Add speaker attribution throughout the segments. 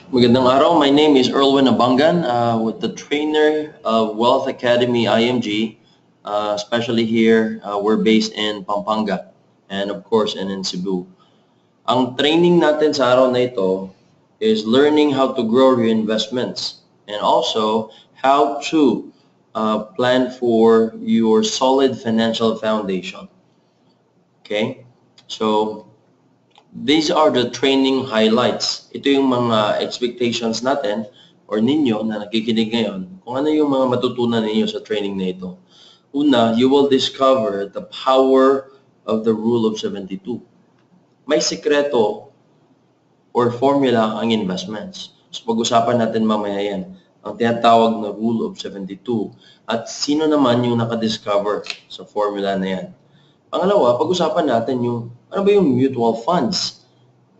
Speaker 1: Magandang araw. My name is Erwin Abangan with the trainer of Wealth Academy IMG. Especially here, we're based in Pampanga and of course in Cebu. Ang training natin sa araw na ito is learning how to grow your investments and also how to plan for your solid financial foundation. Okay? So, these are the training highlights. Ito yung mga expectations natin or ninyo na nakikinig ngayon kung ano yung mga matutunan ninyo sa training na ito. Una, you will discover the power of the Rule of 72. May sikreto or formula ang investments. So pag-usapan natin mamaya yan, ang tinatawag na Rule of 72 at sino naman yung nakadiscover sa formula na yan. Pangalawa, pag-usapan natin yung ano ba yung mutual funds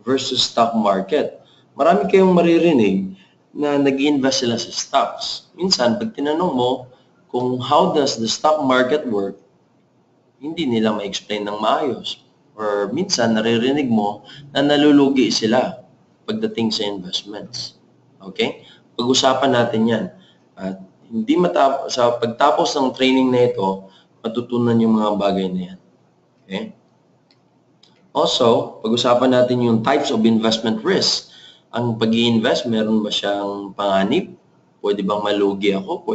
Speaker 1: versus stock market. Marami kayong maririnig na nag-invest sila sa stocks. Minsan, pag tinanong mo kung how does the stock market work, hindi nila ma-explain ng maayos. Or minsan, naririnig mo na nalulugi sila pagdating sa investments. Okay? Pag-usapan natin yan. At hindi sa pagtapos ng training na ito, matutunan yung mga bagay na yan. Okay? Also, pag-usapan natin yung types of investment risk. Ang pag-i-invest, meron ba siyang panganib? Pwede bang malugi ako?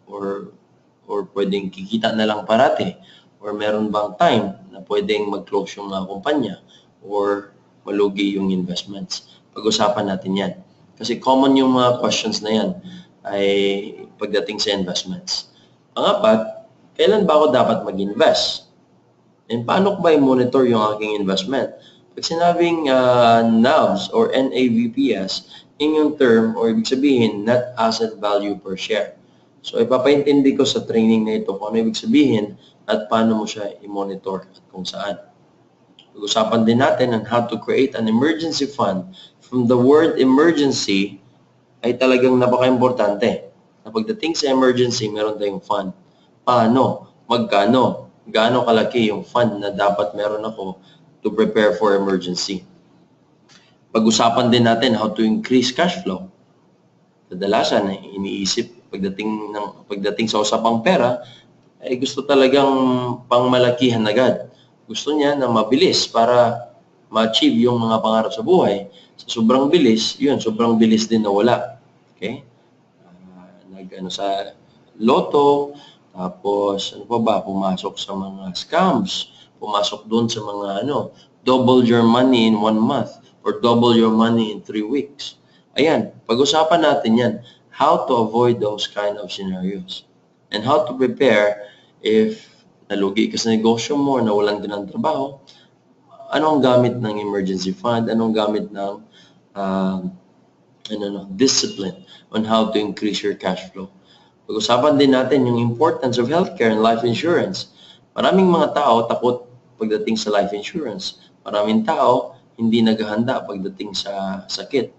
Speaker 1: Or pwedeng kikita na lang parati? Or meron bang time na pwedeng mag-close yung kumpanya? Or malugi yung investments? Pag-usapan natin yan. Kasi common yung mga questions na yan ay pagdating sa investments. Pangapat, kailan ba ako dapat mag-invest? And paano ko ba i-monitor yung aking investment? Pag sinabing NAVs or NAVPS, yun yung term or ibig sabihin net asset value per share. So ipapaintindi ko sa training na ito kung ano ibig sabihin at paano mo siya i-monitor at kung saan. Pag-usapan din natin on how to create an emergency fund. From the word emergency ay talagang napaka-importante. Na pagdating sa emergency, meron tayong fund. Paano? Magkano? Gaano kalaki yung fund na dapat meron ako to prepare for emergency. Pag-usapan din natin how to increase cash flow. Kadalasan, iniisip pagdating sa usapang pera, ay gusto talagang pangmalakihan agad. Gusto niya na mabilis para ma-achieve yung mga pangarap sa buhay. Sa sobrang bilis, sobrang bilis din nawala. Okay? Sa loto, tapos, pumasok sa mga scams, pumasok doon sa mga double your money in 1 month or double your money in 3 weeks. Ayan, pag-usapan natin yan, how to avoid those kind of scenarios and how to prepare if nalugi ka sa negosyo mo, nawalan ka ng trabaho, anong gamit ng emergency fund, anong gamit ng discipline on how to increase your cash flow. Pag-usapan din natin yung importance of healthcare and life insurance. Maraming mga tao takot pagdating sa life insurance. Maraming tao hindi naghahanda pagdating sa sakit.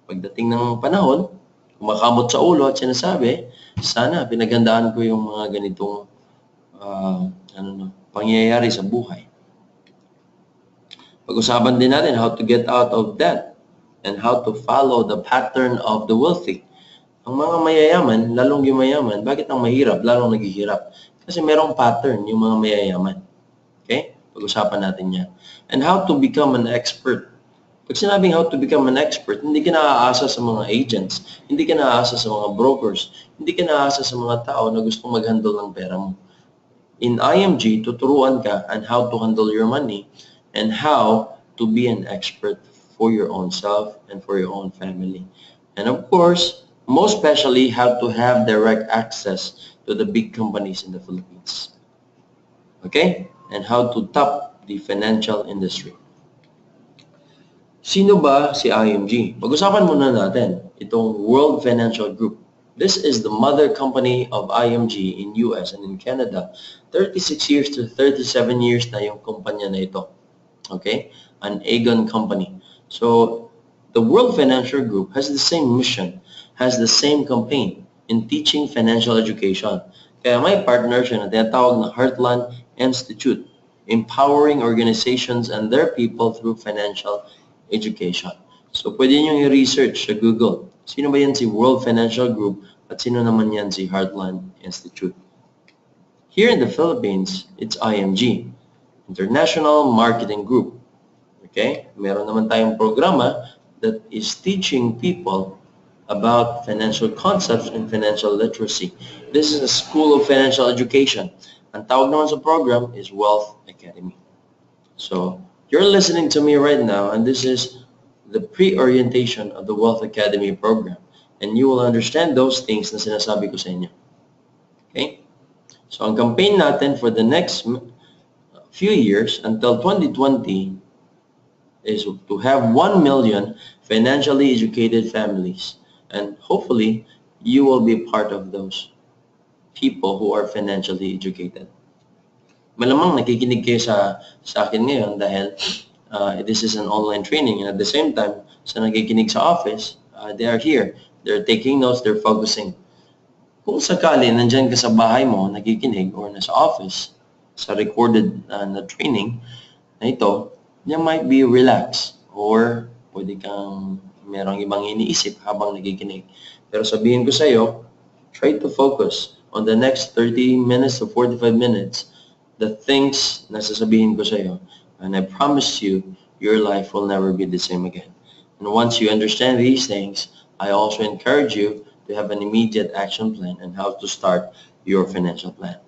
Speaker 1: Pagdating ng panahon, kumakamot sa ulo at sinasabi, sana pinaghandaan ko yung mga ganitong pangyayari sa buhay. Pag-usapan din natin how to get out of debt and how to follow the pattern of the wealthy. Ang mga mayayaman, lalong yung mayaman, bakit ang mahirap, lalong naghihirap? Kasi merong pattern yung mga mayayaman. Okay? Pag-usapan natin yan. And how to become an expert. Pag sinabing how to become an expert, hindi ka naaasa sa mga agents, hindi ka naaasa sa mga brokers, hindi ka naaasa sa mga tao na gustong mag-handle ng pera mo. In IMG, tuturuan ka on how to handle your money and how to be an expert for your own self and for your own family. And of course, most especially how to have direct access to the big companies in the Philippines. Okay? And how to top the financial industry. Sino ba si IMG? Pag-usapan muna natin itong World Financial Group. This is the mother company of IMG in US and in Canada. 36 years to 37 years na yung kumpanya na ito. Okay? An Aegon company. So, the World Financial Group has the same mission, has the same campaign in teaching financial education. Kaya may partner siya na tinatawag na Heartland Institute, empowering organizations and their people through financial education. So, pwede nyo i-research sa Google. Sino ba yan si World Financial Group at sino naman yan si Heartland Institute? Here in the Philippines, it's IMG, International Marketing Group. Okay? Meron naman tayong programa that is teaching people about financial concepts and financial literacy. This is a school of financial education. Ang tawag naman sa program is Wealth Academy. So, you're listening to me right now, and this is the pre-orientation of the Wealth Academy program. And you will understand those things na sinasabi ko sa inyo. Okay? So, ang campaign natin for the next few years until 2020 is to have 1 million financially educated families. And hopefully, you will be part of those people who are financially educated. Malamang nakikinig kayo sa akin ngayon dahil this is an online training. And at the same time, sa nakikinig sa office, they are here. They're taking notes, they're focusing. Kung sakali nandyan ka sa bahay mo, nakikinig, or nasa office, sa recorded na training na ito, you might be relaxed or pwede kang merong ibang iniisip habang nakikinig. Pero sabihin ko sa iyo, try to focus on the next 30 minutes to 45 minutes the things na sasabihin ko sa iyo. And I promise you, your life will never be the same again. And once you understand these things, I also encourage you to have an immediate action plan on how to start your financial plan.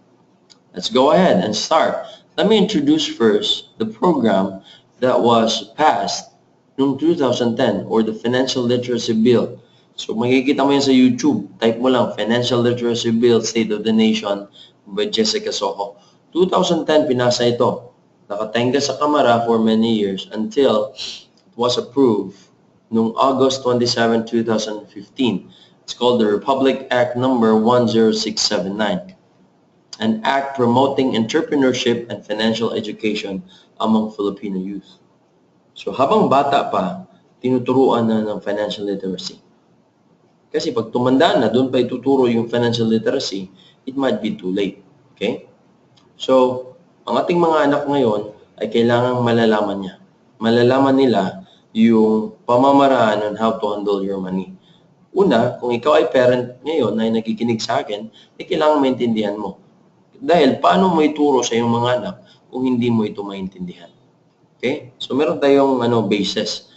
Speaker 1: Let's go ahead and start. Let me introduce first the program that was passed noong 2010 or the Financial Literacy Bill. So makikita mo yan sa YouTube. Type mo lang, Financial Literacy Bill, State of the Nation by Jessica Soho. 2010, pinasa ito. Nakatenga sa Kamara for many years until it was approved noong August 27, 2015. It's called the Republic Act number 10679. An act promoting entrepreneurship and financial education among Filipino youth. So habang bata pa, tinuturuan na ng financial literacy. Kasi pag tumanda na, doon pa ituturo yung financial literacy, it might be too late. Okay? So, ang ating mga anak ngayon ay kailangang malalaman niya. Malalaman nila yung pamamaraan on how to handle your money. Una, kung ikaw ay parent ngayon na nakikinig sa akin, ay kailangan maintindihan mo. Dahil paano mo ituro sa iyong mga anak kung hindi mo ito maintindihan? Okay? So meron tayong basis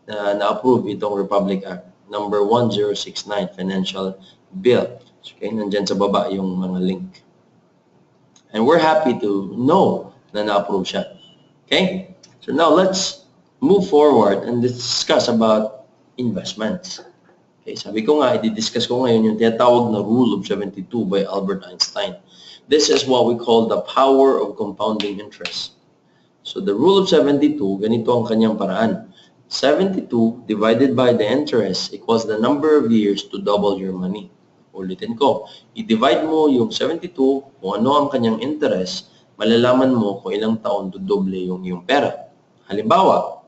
Speaker 1: na na-approve itong Republic Act number 1069 Financial Bill. Okay, nandyan sa baba yung mga link. And we're happy to know na na-approve siya. Okay? So now let's move forward and discuss about investments. Okay, sabi ko nga, i-discuss ko ngayon yung tinatawag na Rule of 72 by Albert Einstein. This is what we call the power of compounding interest. So the Rule of 72, ganito ang kanyang paraan. 72 divided by the interest equals the number of years to double your money. Ulitin ko, i-divide mo yung 72 kung ano ang kanyang interest, malalaman mo kung ilang taon to doble yung iyong pera. Halimbawa,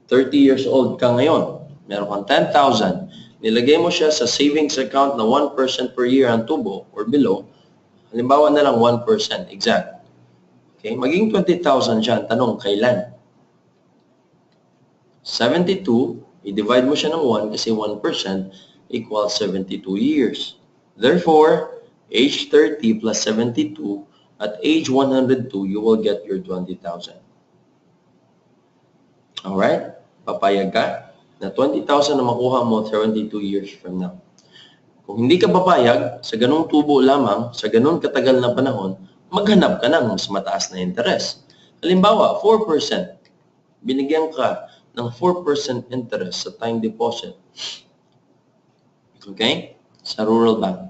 Speaker 1: 30 years old ka ngayon, meron kang 10,000, nilagay mo siya sa savings account na 1% per year ang tubo or below, halimbawa na lang 1% exact. Okay, maging 20,000 siya. Tanong, kailan? 72, i-divide mo siya ng 1 kasi 1% equals 72 years. Therefore, age 30 plus 72, at age 102, you will get your 20,000. Alright? Papayag ka na 20,000 na makuha mo 72 years from now. Kung hindi ka papayag, sa ganung tubo lamang, sa ganun katagal na panahon, maghanap ka ng mas mataas na interest. Halimbawa, 4%. Binigyan ka ng 4% interest sa time deposit. Okay? Sa rural bank.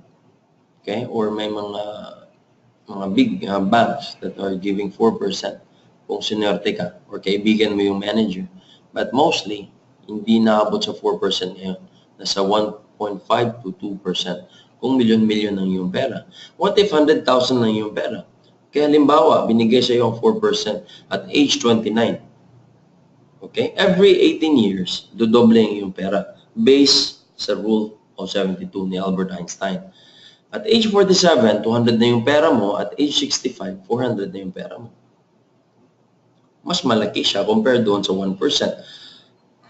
Speaker 1: Okay? Or may mga big banks that are giving 4% kung sinerte ka or kaibigan mo yung manager. But mostly, hindi naabot sa 4% ngayon. Nasa 1.5 to 2% kung milyon-milyon ang iyong pera. What if 100,000 lang yung pera? Kaya halimbawa, binigay sa iyo ang 4% at age 29. Okay? Every 18 years, dodoble ang iyong pera based sa Rule of 72 ni Albert Einstein. At age 47, 200 na yung pera mo. At age 65, 400 na yung pera mo. Mas malaki siya compared doon sa 1%.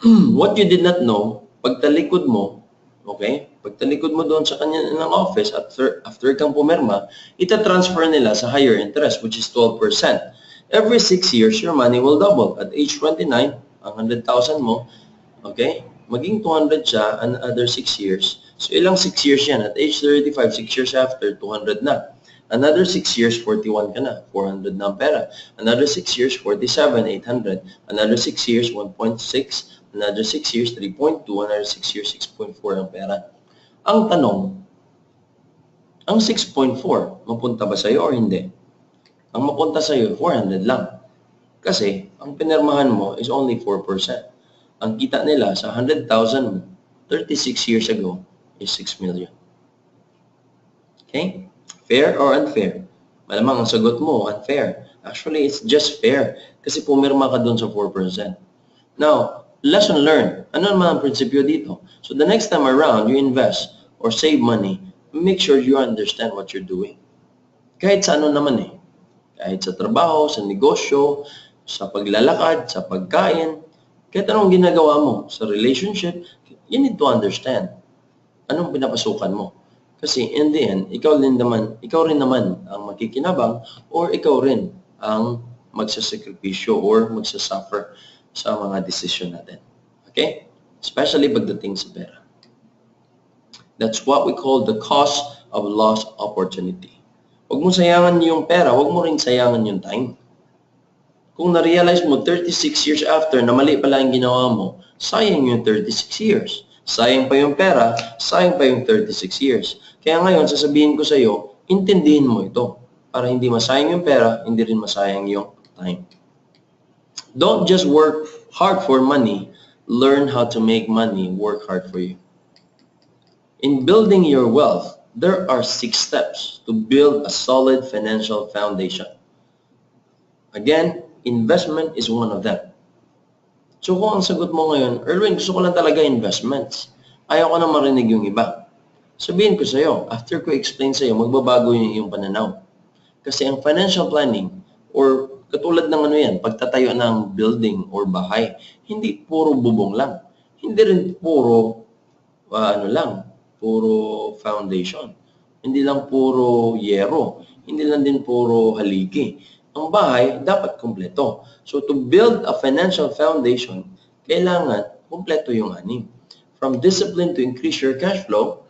Speaker 1: What you did not know, pagtalikod mo, okay? Pagtalikod mo doon sa kanya ng office after kang pumirma, ita-transfer nila sa higher interest, which is 12%. Every 6 years, your money will double. At age 29, ang 100,000 mo, okay, maging 200 siya another 6 years. So ilang 6 years yan? At age 35, 6 years after, 200 na. Another 6 years, 41 ka na, 400 na ang pera. Another 6 years, 47, 800. Another 6 years, 1.6. Another 6 years, 3.2. Another 6 years, 6.4 ang pera. Ang tanong, ang 6.4, mapunta ba sa'yo or hindi? Ang mapunta sa'yo, 400 lang. Kasi, ang pinirmahan mo is only 4%. Ang kita nila sa 100,000 mo, 36 years ago, is 6 million. Okay? Fair or unfair? Malamang ang sagot mo, unfair. Actually, it's just fair. Kasi pumirma ka dun sa 4%. Now, lesson learned. Ano naman ang prinsipyo dito? So the next time around, you invest or save money, make sure you understand what you're doing. Kahit sa ano naman eh. Kahit sa trabaho, sa negosyo, sa paglalakad, sa pagkain, kahit anong ginagawa mo, sa relationship, you need to understand anong pinapasukan mo. Kasi in the end, ikaw rin naman ang makikinabang or ikaw rin ang magsasakripisyo or magsasuffer sa mga desisyon natin. Okay? Especially pagdating sa pera. That's what we call the cost of lost opportunity. Huwag mo sayangan yung pera, huwag mo rin sayangan yung time. Kung na-realize mo 36 years after na mali pala yung ginawa mo, sayang yung 36 years. Sayang pa yung pera, sayang pa yung 36 years. Kaya ngayon, sasabihin ko sa iyo, intindihin mo ito. Para hindi masayang yung pera, hindi rin masayang yung time. Don't just work hard for money, learn how to make money work hard for you. In building your wealth, there are 6 steps to build a solid financial foundation. Again, investment is one of them. So kung ang sagot mo ngayon, Erwin, gusto ko lang talaga investments. Ayaw ko na marinig yung iba. Sabihin ko sa iyo, after ko explain sa iyo, magbabago yung pananaw. Kasi ang financial planning, or katulad ng ano yan, pagtatayo ng building or bahay, hindi puro bubong lang. Hindi rin puro, puro foundation. Hindi lang puro yero. Hindi lang din puro haligi. Ang bahay, dapat kumpleto. So to build a financial foundation, kailangan kumpleto yung anim. From discipline to increase your cash flow,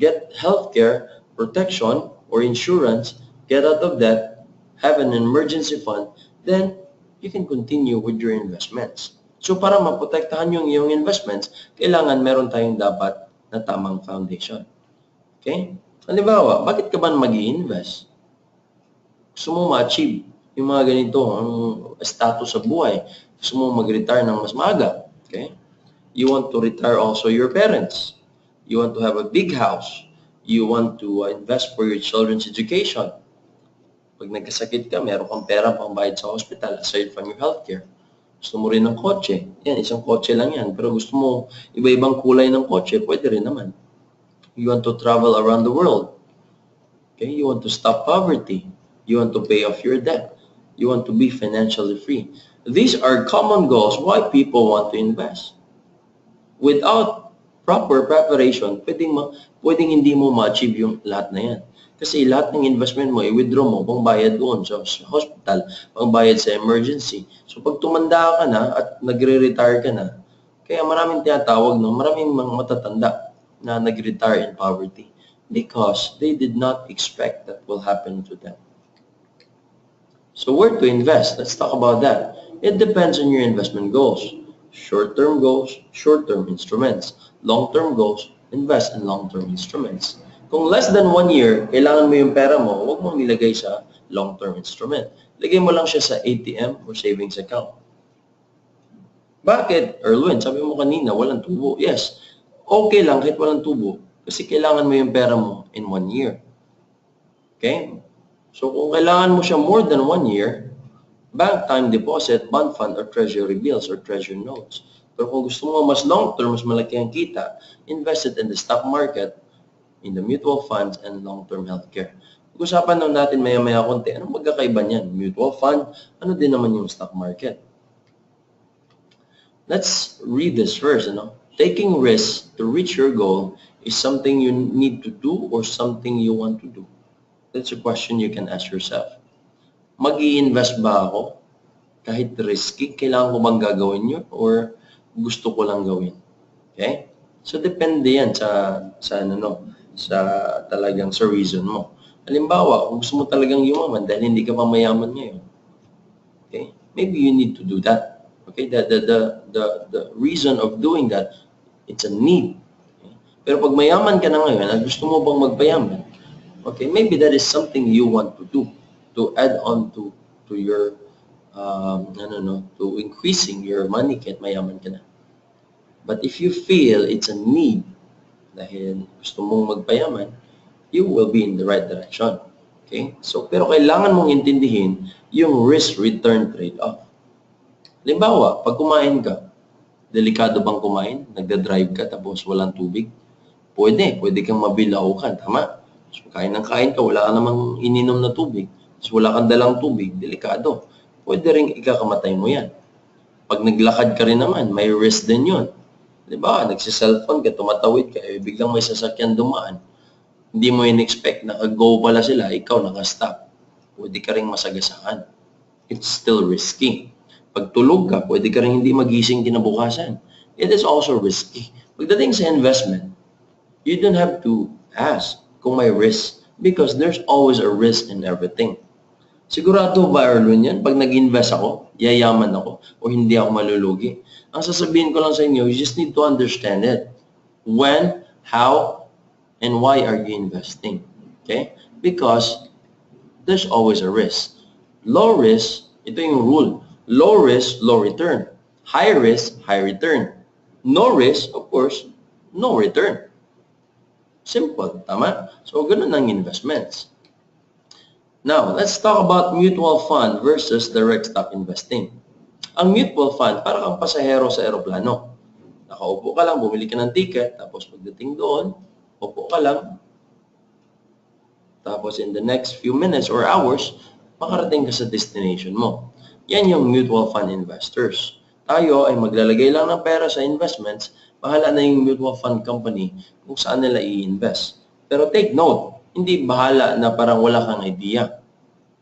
Speaker 1: get healthcare, protection, or insurance, get out of debt, have an emergency fund, then you can continue with your investments. So para maprotektahan yung iyong investments, kailangan meron tayong dapat na tamang foundation. Okay? Halimbawa, bakit ka ba mag-i-invest? Gusto mo ma-achieve yung mga ganito, ang status sa buhay. Gusto mo mag-retire ng mas maaga. Okay? You want to retire also your parents. You want to have a big house. You want to invest for your children's education. Pag nagkasakit ka, meron kang pera pang bayad sa hospital aside from your healthcare. Gusto mo rin ng kotse. Yan, isang kotse lang yan. Pero gusto mo iba-ibang kulay ng kotse, pwede rin naman. You want to travel around the world. Okay? You want to stop poverty. You want to pay off your debt. You want to be financially free. These are common goals why people want to invest. Without proper preparation, pwedeng hindi mo ma-achieve yung lahat na yan. Kasi lahat ng investment mo, i-withdraw mo, pangbayad doon sa hospital, pangbayad sa emergency. So pag tumanda ka na at nagre-retire ka na, kaya maraming tinatawag, maraming mga matatanda na nag-retire in poverty because they did not expect that will happen to them. So where to invest? Let's talk about that. It depends on your investment goals. Short-term goals, short-term instruments. Long-term goals, invest in long-term instruments. Kung less than 1 year, kailangan mo yung pera mo, huwag mong nilagay sa long-term instrument. Lagay mo lang siya sa ATM or savings account. Bakit, Erwin? Sabi mo kanina, walang tubo. Yes, okay lang kahit walang tubo kasi kailangan mo yung pera mo in 1 year. Okay? So kung kailangan mo siya more than 1 year, bank time deposit, bond fund, or treasury bills or treasury notes. Pero kung gusto mo mas long-term, mas malaki ang kita, invest it in the stock market, in the mutual funds, and long-term healthcare. Pag-usapan lang natin maya-maya konti, anong magkakaiba niyan? Mutual fund, ano din naman yung stock market? Let's read this first, Taking risks to reach your goal is something you need to do or something you want to do. That's a question you can ask yourself. Mag-i-invest ba ako? Kahit risky, kailangan ko bang gagawin yun or gusto ko lang gawin? Okay? So, depende yan sa talagang sa reason mo. Halimbawa, kung gusto mo talagang yumaman dahil hindi ka pa mayaman ngayon, okay? Maybe you need to do that. Okay? The reason of doing that, it's a need. Okay? Pero pag mayaman ka na ngayon at gusto mo bang magpayaman, okay, maybe that is something you want to do to add on to your to increasing your money kahit mayaman ka na. But if you feel it's a need dahil gusto mong magpayaman, you will be in the right direction. Okay? So, pero kailangan mong intindihin yung risk-return trade-off. Halimbawa, pag kumain ka, delikado bang kumain? Nagda-drive ka tapos walang tubig? Pwede kang mabilaukan, tama? So, kain ka, wala ka namang ininom na tubig. So, wala kang dalang tubig, delikado. Pwede rin ikakamatay mo yan. Pag naglakad ka rin naman, may risk din yun. Diba? Nagsiselfone ka, tumatawid ka, biglang may sasakyan dumaan. Hindi mo in-expect, naka-go pala sila, ikaw naka-stop. Pwede ka rin masagasaan. It's still risky. Pag tulog ka, pwede ka rin hindi magising kinabukasan. It is also risky. Pagdating sa investment, you don't have to ask kung may risk because there's always a risk in everything. Sigurado ba, Erwin, yan? Pag nag-invest ako, yayaman ako, o hindi ako malulugi. Ang sasabihin ko lang sa inyo, you just need to understand it. When, how, and why are you investing? Okay? Because there's always a risk. Low risk, ito yung rule. Low risk, low return. High risk, high return. No risk, of course, no return. Simple, tama? So, ganun ang investments. Now, let's talk about mutual fund versus direct stock investing. Ang mutual fund, para kang pasahero sa eroplano. Nakaupo ka lang, bumili ka ng ticket, tapos pagdating doon, upo ka lang. Tapos in the next few minutes or hours, makarating ka sa destination mo. Yan yung mutual fund investors. Tayo ay maglalagay lang ng pera sa investments, bahala na yung mutual fund company kung saan nila i-invest. Pero take note, hindi bahala na parang wala kang idea.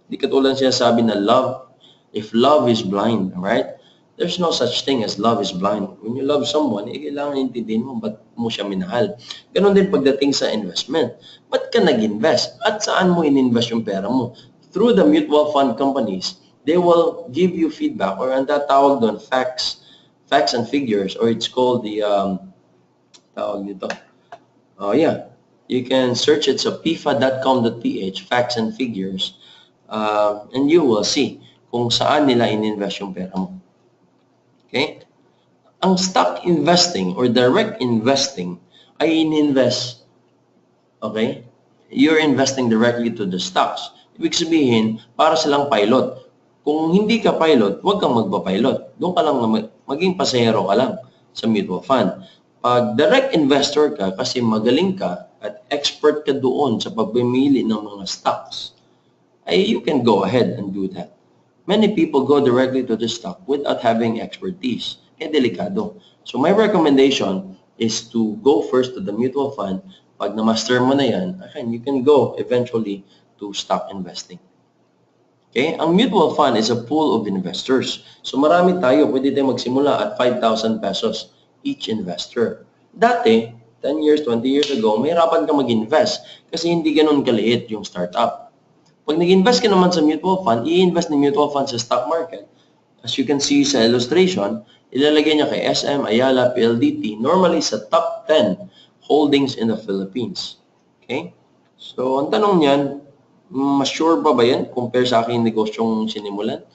Speaker 1: Hindi katulad siya sabi na love, if love is blind, right? There's no such thing as love is blind. When you love someone, kailangan intindihin mo ba't mo siya minahal. Ganon din pagdating sa investment. Ba't ka nag-invest? At saan mo in-invest yung pera mo? Through the mutual fund companies, they will give you feedback or ang tatawag doon, facts and figures, or it's called the, tawag nito. Oh yeah, you can search it sa pifa.com.ph, facts and figures, and you will see kung saan nila in-invest yung pera mo. Okay? Ang stock investing or direct investing ay in-invest, okay? You're investing directly to the stocks. Ibig sabihin, para silang pilot. Kung hindi ka pilot, huwag kang magpa-pilot. Doon ka lang, maging pasahero ka lang sa mutual fund. Pag direct investor ka, kasi magaling ka at expert ka doon sa pagpimili ng mga stocks, ay you can go ahead and do that. Many people go directly to the stock without having expertise. Delikado. So my recommendation is to go first to the mutual fund. Pag na-master mo na yan, you can go eventually to stock investing. Okay? Ang mutual fund is a pool of investors. So marami tayo, pwede tayo magsimula at 5,000 pesos each investor. Dati, 10 years, 20 years ago, mahirapan ka mag-invest kasi hindi ganun kaliit yung startup. Pag nag-invest ka naman sa mutual fund, i-invest ni mutual fund sa stock market. As you can see sa illustration, ilalagay niya kay SM, Ayala, PLDT, normally sa top 10 holdings in the Philippines. Okay? So, ang tanong niyan, mas sure ba yan compare sa aking negosyong sinimulan?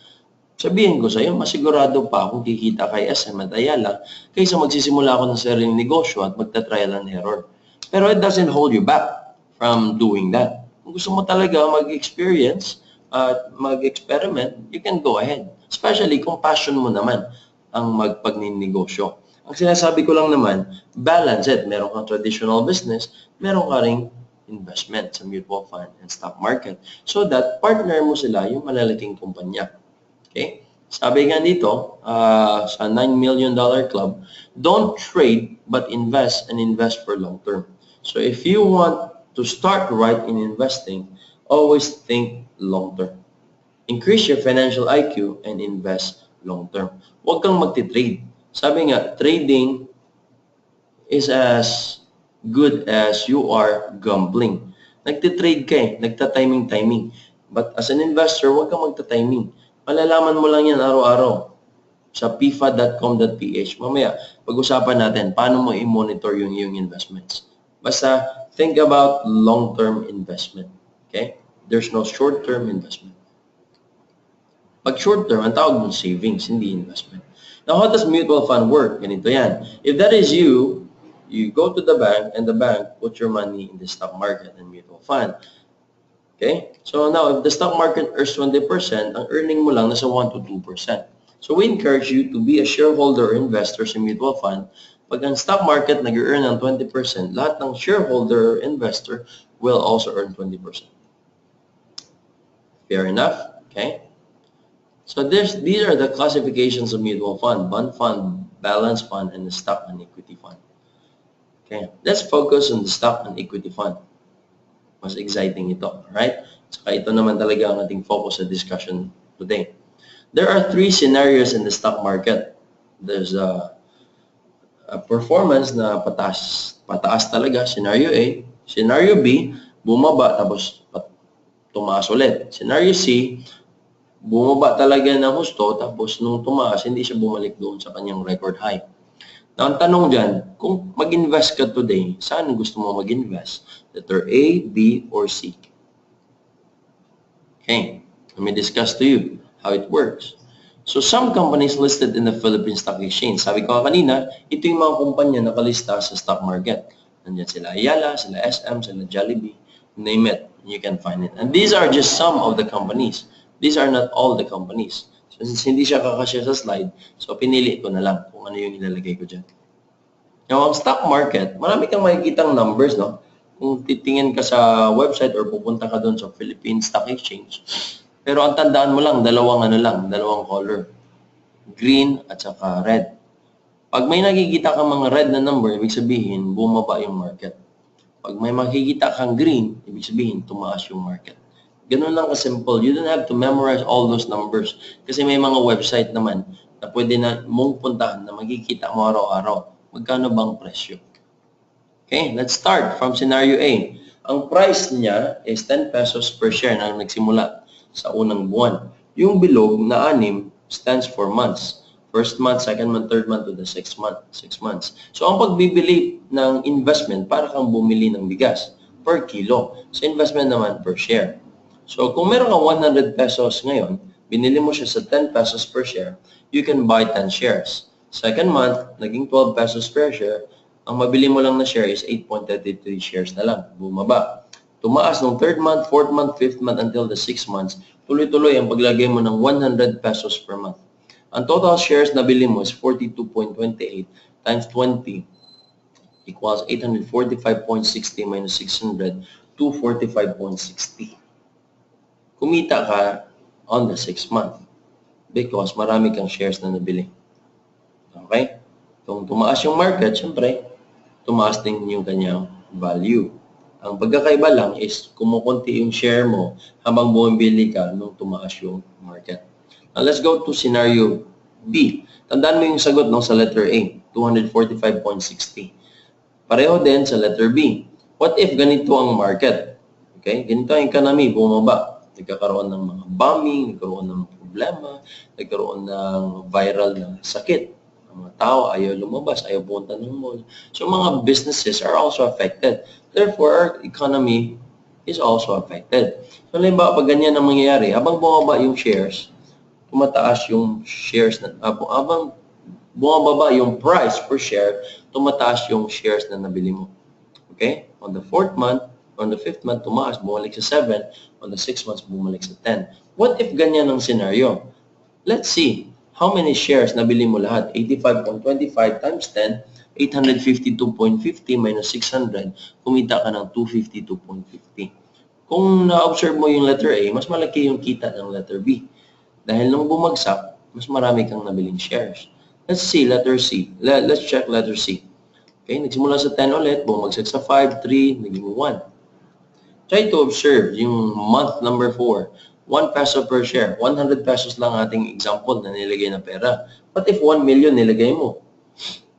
Speaker 1: Sabihin ko sa iyo, masigurado pa akong kikita kay SM at Ayala kaysa magsisimula ako ng sariling negosyo at magta-trial and error. Pero it doesn't hold you back from doing that. Kung gusto mo talaga mag-experience at mag-experiment, you can go ahead. Especially kung passion mo naman ang magpagninegosyo. Ang sinasabi ko lang naman, balance it. Meron kang traditional business, meron ka ring investment sa mutual fund and stock market so that partner mo sila yung malalaking kumpanya. Okay? Sabi nga dito, sa $9 million club, don't trade but invest and invest for long term. So if you want to start right in investing, always think long term. Increase your financial IQ and invest long term. Huwag kang magti-trade. Sabi nga, trading is as good as you are gambling. Nagtitrade ka nagta-timing. But as an investor, huwag kang magta-timing. Malalaman mo lang yan araw-araw sa pifa.com.ph. Mamaya, pag-usapan natin paano mo i-monitor yung iyong investments. Basta, think about long-term investment. Okay? There's no short-term investment. Pag short-term, ang tawag mo savings, hindi investment. Now, how does mutual fund work? Ganito yan. If that is you, you go to the bank and the bank put your money in the stock market and mutual fund. Okay? So now, if the stock market earns 20%, ang earning mo lang nasa 1 to 2%. So we encourage you to be a shareholder or investor sa mutual fund. Pag ang stock market nag-earn ng 20%, lahat ng shareholder or investor will also earn 20%. Fair enough? Okay? So these are the classifications of mutual fund: bond fund, balance fund, and the stock and equity fund. Okay, let's focus on the stock and equity fund. Mas exciting ito, right? Saka ito naman talaga ang ating focus sa discussion today. There are 3 scenarios in the stock market. There's a performance na pataas talaga, scenario A. Scenario B, bumaba tapos tumaas ulit. Scenario C, bumaba talaga ng husto, tapos nung tumaas, hindi siya bumalik doon sa kanyang record high. Now, ang tanong dyan, kung mag-invest ka today, saan gusto mo mag-invest? Letter A, B, or C? Okay, let me discuss to you how it works. So, some companies listed in the Philippine Stock Exchange. Sabi ko kanina, ito yung mga kumpanya na nakalista sa stock market. Nandiyan sila Ayala, sila SM, sila Jollibee, name it, you can find it. And these are just some of the companies. These are not all the companies. So, since hindi siya kakasya sa slide, so pinili ko na lang kung ano yung ilalagay ko dyan. Now, ang stock market, marami kang makikitang numbers, no? Kung titingin ka sa website or pupunta ka doon sa Philippine Stock Exchange. Pero ang tandaan mo lang, dalawang color. Green at saka red. Pag may nakikita kang mga red na number, ibig sabihin, bumaba yung market. Pag may makikita kang green, ibig sabihin, tumaas yung market. Ganun lang ka-simple. You don't have to memorize all those numbers. Kasi may mga website naman na pwede na mong puntahan na makikita mo araw-araw. Magkano bang presyo? Okay, let's start from scenario A. Ang price niya is 10 pesos per share na nagsimula sa unang buwan. Yung bilog na 6 stands for months. First month, second month, third month to the 6th month. 6 months. So ang pagbibili ng investment, para kang bumili ng bigas per kilo. So investment naman per share. So, kung meron kang 100 pesos ngayon, binili mo siya sa 10 pesos per share, you can buy 10 shares. Second month, naging 12 pesos per share, ang mabili mo lang na share is 8.33 shares na lang. Bumaba. Tumaas ng third month, fourth month, fifth month, until the 6 months, tuloy-tuloy ang paglagay mo ng 100 pesos per month. Ang total shares na bili mo is 42.28 times 20 equals 845.60 minus 600, 245.60. Kumita ka on the 6th month because marami kang shares na nabili. Okay? Kung tumaas yung market, syempre, tumaas din yung kanyang value. Ang pagkakaiba lang is kumukunti yung share mo habang bumibili ka nung tumaas yung market. Now, let's go to scenario B. Tandaan mo yung sagot sa letter A, 245.60. Pareho din sa letter B. What if ganito ang market? Okay? Ganito ang economy, bumaba. Nagkakaroon ng mga bombing, nagkaroon ng problema, nagkaroon ng viral na sakit. Ang mga tao ayaw lumabas, ayaw punta ng mall. So mga businesses are also affected. Therefore, our economy is also affected. So halimbawa, pag ganyan ang mangyayari, habang bumaba yung shares, tumataas yung shares, habang bumababa yung price per share, tumataas yung shares na nabili mo. Okay? On the 4th month, on the 5th month, tumaas, bumalik sa 7. On the 6 months, bumalik sa 10. What if ganyan ang scenario? Let's see. How many shares nabili mo lahat? 85.25 times 10, 852.50 minus 600, kumita ka ng 252.50. Kung na-observe mo yung letter A, mas malaki yung kita ng letter B. Dahil nung bumagsak, mas marami kang nabiling shares. Let's see, letter C. Let's check letter C. Okay, nagsimula sa 10 ulit, bumagsak sa 5, 3, naging 1. Try to observe yung month number 4. 1 peso per share. 100 pesos lang ating example na nilagay na pera. What if 1 million nilagay mo?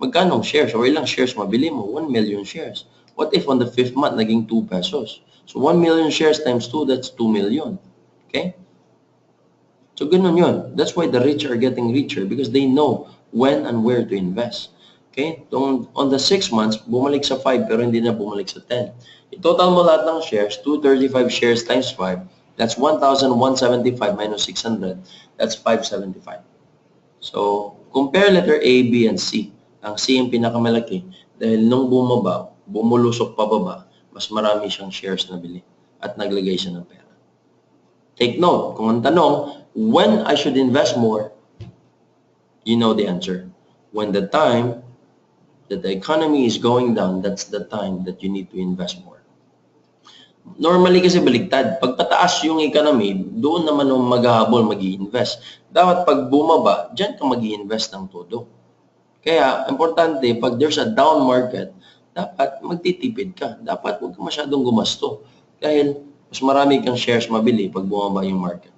Speaker 1: Magkano shares or ilang shares mabili mo? 1 million shares. What if on the 5th month naging 2 pesos? So 1 million shares times 2, that's 2 million. Okay? So ganun yun. That's why the rich are getting richer because they know when and where to invest. Okay? On the 6 months, bumalik sa 5 pero hindi na bumalik sa 10. I-total mo lahat ng shares, 235 shares times 5, that's 1,175 minus 600. That's 575. So, compare letter A, B, and C. Ang C yung pinakamalaki dahil nung bumaba, bumulusok pababa, mas marami siyang shares na bili at naglagay siya ng pera. Take note, kung ang tanong, when I should invest more, you know the answer. When the time that the economy is going down, that's the time that you need to invest more. Normally kasi baligtad. Pag pataas yung economy, doon naman yung maghahabol mag-i-invest. Dapat pag bumaba, dyan ka mag-i-invest ng todo. Kaya, importante, pag there's a down market, dapat magtitipid ka. Dapat huwag ka masyadong gumasto. Dahil mas marami kang shares mabili pag bumaba yung market.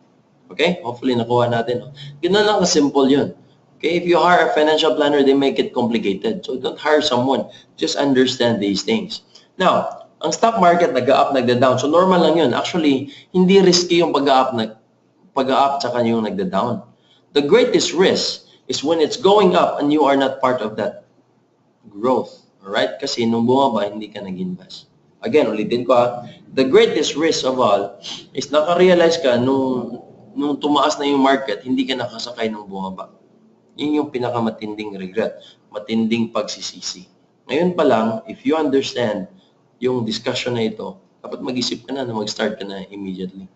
Speaker 1: Okay? Hopefully, nakuha natin. Ganun lang ka-simple yun. Okay, if you hire a financial planner, they make it complicated. So don't hire someone. Just understand these things. Now, ang stock market nag-up, nagda-down. So normal lang yun. Actually, hindi risky yung pag-up tsaka yung nagda-down. The greatest risk is when it's going up and you are not part of that growth. Alright? Kasi nung bumaba, hindi ka nag-invest. Again, ulitin ko the greatest risk of all is naka-realize ka nung tumaas na yung market, hindi ka nakasakay nung bumaba. Yun yung pinakamatinding regret, matinding pagsisisi. Ngayon pa lang, if you understand yung discussion na ito, dapat mag-isip ka na mag-start ka na immediately.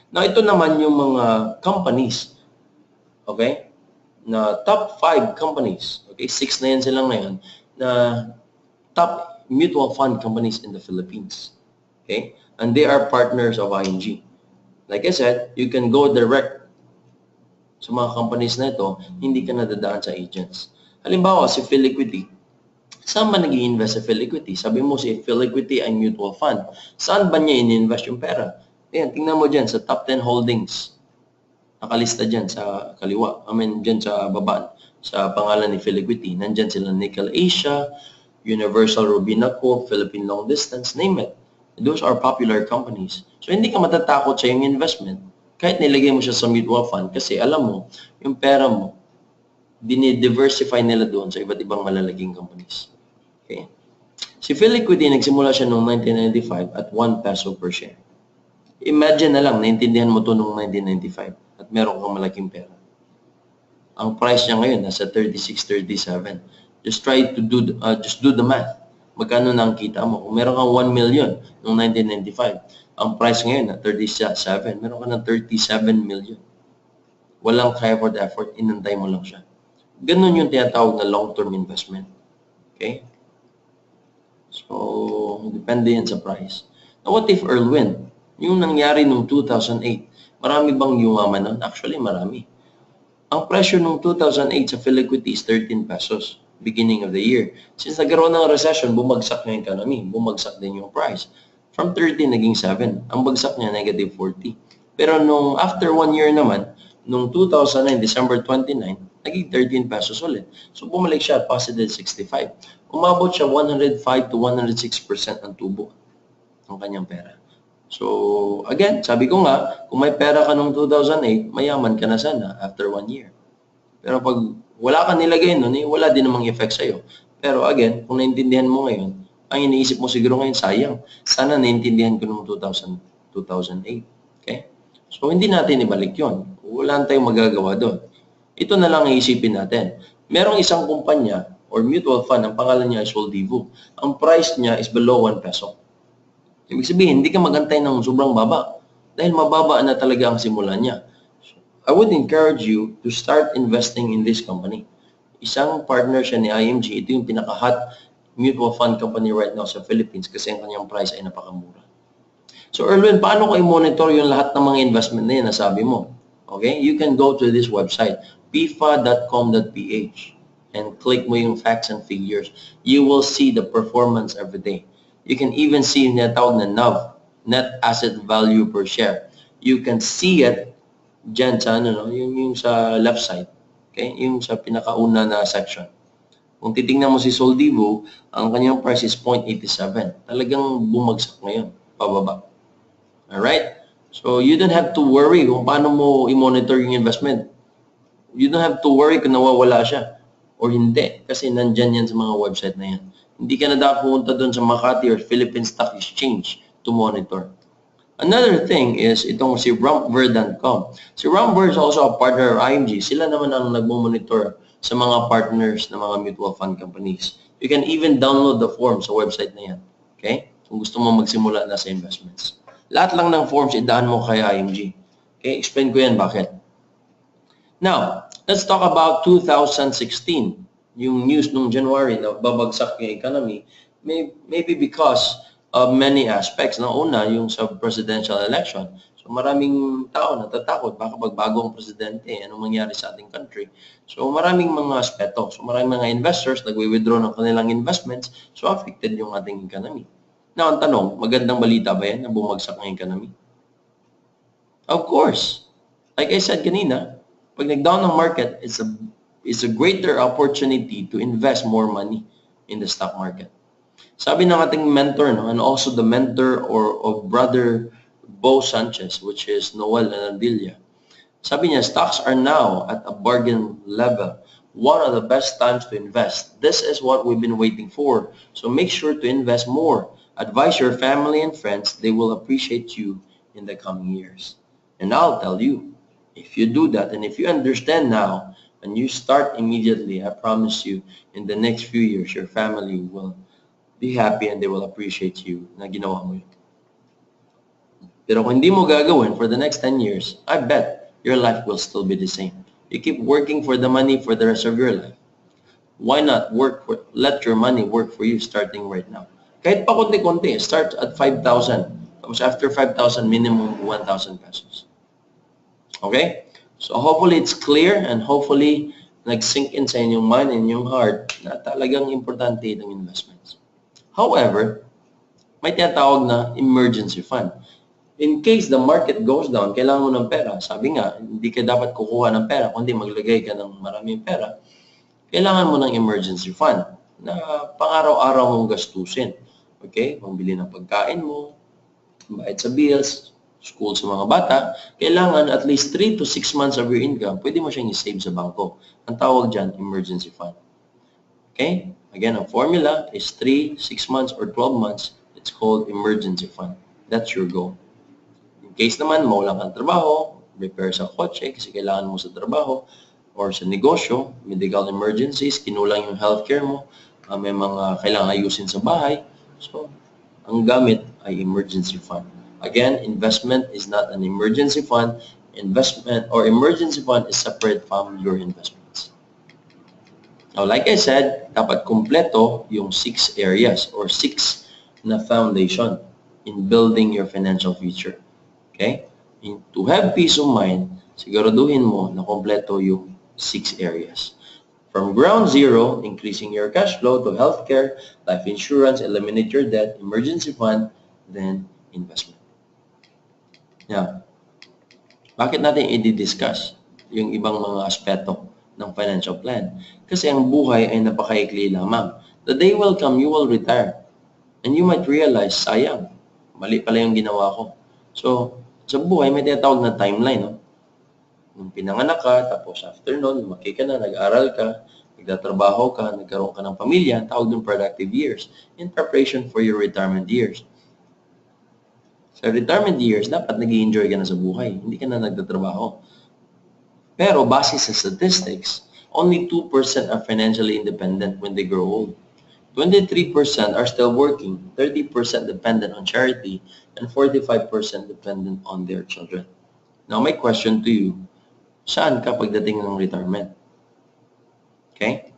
Speaker 1: Now, ito naman yung mga companies, okay, na top 5 companies, okay, 6 na yan sila ngayon, na top mutual fund companies in the Philippines, okay, and they are partners of ING. Like I said, you can go direct sa mga companies na ito, hindi ka nadadaan sa agents. Halimbawa, si Philiquity. Saan ba nag-i-invest sa Philiquity? Sabi mo si Philiquity ay mutual fund. Saan ba niya in-invest yung pera? Ayan, tingnan mo dyan sa top 10 holdings. Nakalista dyan sa kaliwa. Dyan sa baba. Sa pangalan ni Philiquity. Nandyan sila Nickel Asia, Universal Robina Corp, Philippine Long Distance, name it. Those are popular companies. So, hindi ka matatakot sa yung investment. Kahit nilagay mo siya sa mutual fund kasi alam mo, yung pera mo, dinidiversify nila doon sa iba't ibang malalaking companies. Okay? Si Philiquity, nagsimula siya noong 1995 at 1 peso per share. Imagine na lang, naintindihan mo to noong 1995 at meron kang malaking pera. Ang price niya ngayon, nasa 36, 37. Just try to do the math. Magkano na ang kita mo? Kung meron kang 1 million noong 1995, ang price ngayon na 37, meron ka ng 37 million. Walang effort, inantay mo lang siya. Ganun yung tinatawag na long-term investment. Okay? So, depende yan sa price. Now, what if Erlwin? Yung nangyari noong 2008, marami bang yumaman nun? Actually, marami. Ang presyo noong 2008 sa Philiquity is 13 pesos, beginning of the year. Since nagkaroon ng recession, bumagsak na yung economy, bumagsak din yung price. From 13, naging 7. Ang bagsak niya, negative 40. Pero nung after 1 year naman, nung 2009, December 29, naging 13 pesos ulit. So, bumalik siya at positive 65. Umabot siya 105 to 106% ang tubo ng kanyang pera. So, again, sabi ko nga, kung may pera ka nung 2008, mayaman ka na sana after 1 year. Pero pag wala ka nilagay nun, wala din namang effect sa'yo. Pero again, kung naintindihan mo ngayon, ang iniisip mo siguro ngayon, sayang. Sana naintindihan ko noong 2008. Okay? So, hindi natin ibalik yon. Wala tayong magagawa doon. Ito na lang iisipin natin. Merong isang kumpanya or mutual fund, ang pangalan niya ay Soldivo. Ang price niya is below 1 peso. Ibig sabihin, hindi ka magantay ng sobrang baba. Dahil mababa na talaga ang simula niya. So, I would encourage you to start investing in this company. Isang partner siya ni IMG. Ito yung pinaka-hot mutual fund company right now sa Philippines kasi ang kanyang price ay napakamura. So, Erwin, paano ko i-monitor yung lahat ng mga investment na yan na sabi mo? Okay? You can go to this website. pifa.com.ph and click mo yung facts and figures. You will see the performance every day. You can even see yung natawag na NAV, Net Asset Value per Share. You can see it dyan sa, yung sa left side. Okay? Yung sa pinakauna na section. Kung titingnan mo si Soldivo, ang kanyang price is 0.87. Talagang bumagsak ngayon, pababa. Alright? So, you don't have to worry kung paano mo i-monitor yung investment. You don't have to worry kung nawawala siya or hindi. Kasi nandyan yan sa mga website na yan. Hindi ka na dapat pumunta doon sa Makati or Philippine Stock Exchange to monitor. Another thing is itong si Rumpver.com. Si Rumpver is also a partner of IMG. Sila naman ang nagmo-monitor sa mga partners ng mga mutual fund companies. You can even download the form sa website na yan. Okay? Kung gusto mo magsimula na sa investments. Lahat lang ng forms idaan mo kay IMG. Okay? Explain ko yan bakit. Now, let's talk about 2016. Yung news nung January na babagsak yung economy. Maybe because of many aspects. Na una, yung sa presidential election. So maraming tao natatakot baka pagbago ang presidente, anong mangyari sa ating country. So maraming mga aspeto. So maraming mga investors nagwi-withdraw ng kanilang investments. So affected yung ating economy. Now, ang tanong, magandang balita ba yan na bumagsak ang economy? Of course. Like I said kanina, pag nag-down ang market, it's a greater opportunity to invest more money in the stock market. Sabi ng ating mentor, and also the mentor of brother Bo Sanchez, which is Noel Anadilla. Sabi niya, stocks are now at a bargain level. One of the best times to invest. This is what we've been waiting for. So make sure to invest more. Advise your family and friends. They will appreciate you in the coming years. And I'll tell you, if you do that and if you understand now and you start immediately, I promise you, in the next few years, your family will be happy and they will appreciate you na ginawa mo yun. Pero kung hindi mo gagawin for the next 10 years, I bet your life will still be the same. You keep working for the money for the rest of your life. Why not let your money work for you starting right now? Kahit pa konti-konti, start at 5,000. Tapos after 5,000, minimum 1,000 pesos. Okay? So hopefully it's clear and hopefully nag-sink in sa inyong mind and inyong heart na talagang importante itong investments. However, may tinatawag na emergency fund. In case the market goes down, kailangan mo ng pera. Sabi nga, hindi ka dapat kukuha ng pera, kundi maglagay ka ng maraming pera. Kailangan mo ng emergency fund na pang-araw-araw mong gastusin. Okay? Pambili ng pagkain mo, bayad sa bills, school sa mga bata. Kailangan at least 3 to 6 months of your income, pwede mo siyang i-save sa bangko. Ang tawag dyan, emergency fund. Okay? Again, ang formula is 3, 6 months, or 12 months. It's called emergency fund. That's your goal. In case naman, mawalan kang trabaho, repair sa kotse kasi kailangan mo sa trabaho, or sa negosyo, medical emergencies, kinulang yung healthcare mo, may mga kailangan ayusin sa bahay. So, ang gamit ay emergency fund. Again, investment is not an emergency fund. Investment or emergency fund is separate from your investments. Now, like I said, dapat kumpleto yung 6 areas or 6 na foundation in building your financial future. Okay? To have peace of mind, siguraduhin mo na kumpleto yung 6 areas. From ground zero, increasing your cash flow, to healthcare, life insurance, eliminate your debt, emergency fund, then investment. Now, bakit natin i-discuss yung ibang mga aspeto ng financial plan? Kasi ang buhay ay napakaikli lamang. The day will come, you will retire. And you might realize, sayang, mali pala yung ginawa ko. So, sa buhay, may tinatawag na timeline. No? Nung pinanganak ka, tapos after nun, lumaki ka na, nag-aral ka, nagtatrabaho ka, nagkaroon ka ng pamilya, tawag ng productive years in preparation for your retirement years. Sa retirement years, dapat nag-i-enjoy ka na sa buhay. Hindi ka na nagtatrabaho. Pero base sa statistics, only 2% are financially independent when they grow old. 23% are still working, 30% dependent on charity, and 45% dependent on their children. Now, my question to you, saan ka pagdating ng retirement? Okay?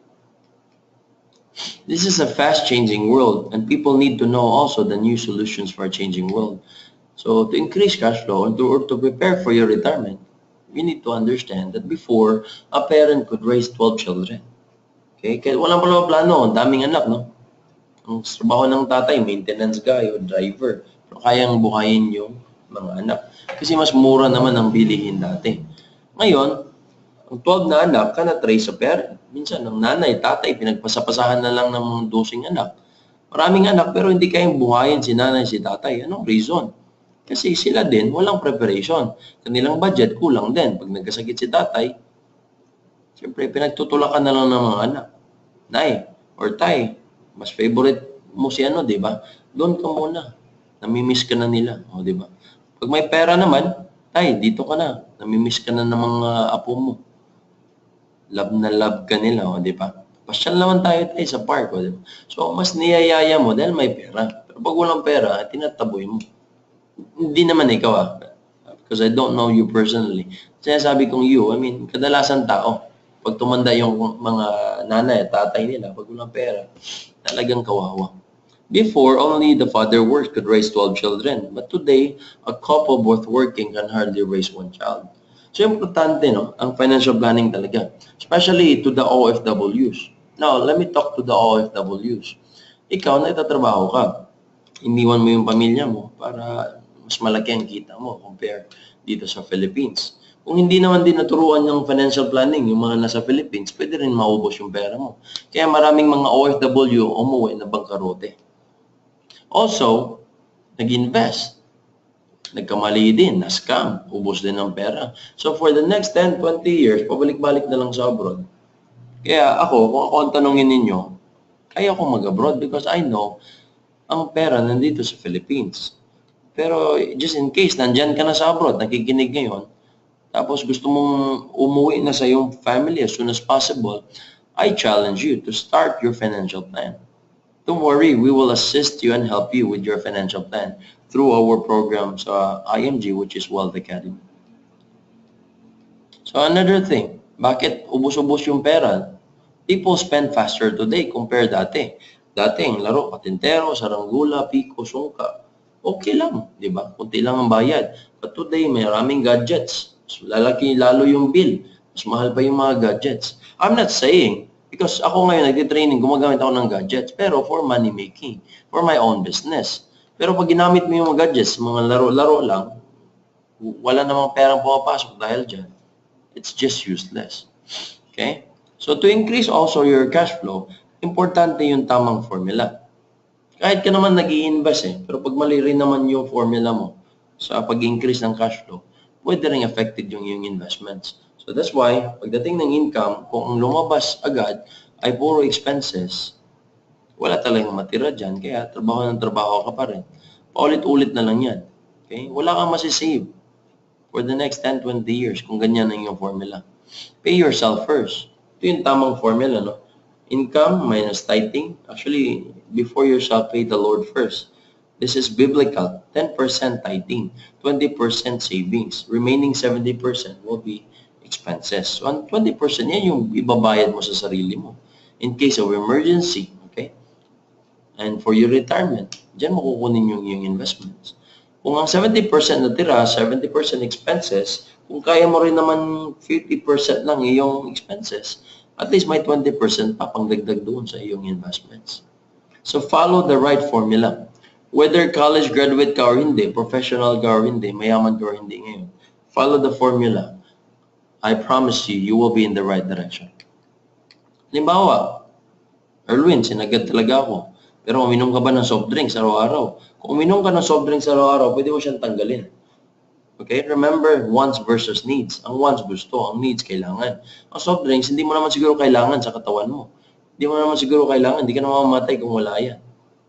Speaker 1: This is a fast-changing world, and people need to know also the new solutions for a changing world. So, to increase cash flow or to prepare for your retirement, we need to understand that before, a parent could raise 12 children. Okay? Kaya walang plano, ang daming anak, no? Ang trabaho ng tatay, maintenance guy o driver. Pero kayang buhayin yung mga anak. Kasi mas mura naman ang bilihin dati. Ngayon, ang 12 na anak, cannot raise a parent. Minsan, ang nanay, tatay, pinagpasapasahan na lang ng mga dosing anak. Maraming anak, pero hindi kayang buhayin si nanay, si tatay. Anong reason? Kasi sila din, walang preparation. Kanilang budget, kulang din. Pag nagkasakit si tatay, siyempre, pinagtutulakan na lang ng mga anak. Nay, or tay, mas favorite mo si ano, di ba? Doon ka muna. Namimiss ka na nila, o di ba? Pag may pera naman, tay, dito ka na. Namimiss ka na ng mga apo mo. Love na love ka nila, o di ba? Pasyal naman tayo sa park, o di ba? So, mas niyayaya mo dahil may pera. Pero pag walang pera, tinataboy mo. Hindi naman ikaw because I don't know you personally. Sinasabi kong you, I mean, kadalasan tao. Pag tumanda yung mga nanay at tatay nila, pag walang pera, talagang kawawa. Before, only the father worked could raise 12 children. But today, a couple both working can hardly raise one child. So, importante, no? Ang financial planning talaga. Especially to the OFWs. Now, let me talk to the OFWs. Ikaw, nagtatrabaho ka. Iniwan mo yung pamilya mo para mas malaki ang kita mo compare dito sa Philippines. Kung hindi naman din naturuan ng financial planning yung mga nasa Philippines, pwede rin maubos yung pera mo. Kaya maraming mga OFW umuwi na bangkarote. Also, nag-invest. Nagkamali din, na-scam, ubos din ng pera. So for the next 10, 20 years, pabalik-balik na lang sa abroad. Kaya ako, kung ako ang tanongin ninyo, kaya ako mag-abroad because I know ang pera nandito sa Philippines. Pero just in case, nandyan ka na sa abroad, nakikinig ngayon, tapos gusto mong umuwi na sa iyong family as soon as possible, I challenge you to start your financial plan. Don't worry, we will assist you and help you with your financial plan through our program sa IMG, which is Wealth Academy. So another thing, bakit ubos-ubos yung pera? People spend faster today compared dati. Dati ang laro, patintero, saranggula, piko, sungka. Okay lang, di ba? Kunti lang ang bayad. But today, may maraming gadgets. So, lalaki lalo yung bill. Mas mahal pa yung mga gadgets. I'm not saying, because ako ngayon nagtitraining, gumagamit ako ng gadgets, pero for money making, for my own business. Pero pag ginamit mo yung mga gadgets, mga laro-laro lang, wala namang perang pumapasok dahil dyan. It's just useless. Okay? So to increase also your cash flow, importante yung tamang formula. Kahit ka naman nag-i-invest pero pag mali rin naman yung formula mo sa pag-increase ng cash flow, pwede rin affected yung investments. So that's why, pagdating ng income, kung ang lumabas agad ay puro expenses, wala talagang matira dyan, kaya trabaho ng trabaho ka pa rin. Paulit-ulit na lang yan. Okay? Wala kang masisave for the next 10, 20 years kung ganyan ang yung formula. Pay yourself first. Ito yung tamang formula, no? Income minus tithing. Actually, before yourself, pay the Lord first. This is biblical. 10% tithing, 20% savings. Remaining 70% will be expenses. So, ang 20% yan yung ibabayad mo sa sarili mo. In case of emergency, okay? And for your retirement, dyan mo kukunin yung investments. Kung ang 70% natira, 70% expenses, kung kaya mo rin naman 50% lang iyong expenses, at least may 20% pa pangdagdag doon sa iyong investments. So follow the right formula. Whether college graduate ka or hindi, professional ka or hindi, mayaman ka or hindi ngayon, follow the formula. I promise you, you will be in the right direction. Halimbawa, Erwin, sinagad talaga ako. Pero uminom ka ba ng soft drinks araw-araw? Kung uminom ka ng soft drinks araw-araw, pwede mo siyang tanggalin. Okay? Remember, wants versus needs. Ang wants gusto, ang needs kailangan. Ang soft drinks, hindi mo naman siguro kailangan sa katawan mo. Hindi mo naman siguro kailangan. Hindi ka naman mamatay kung wala yan.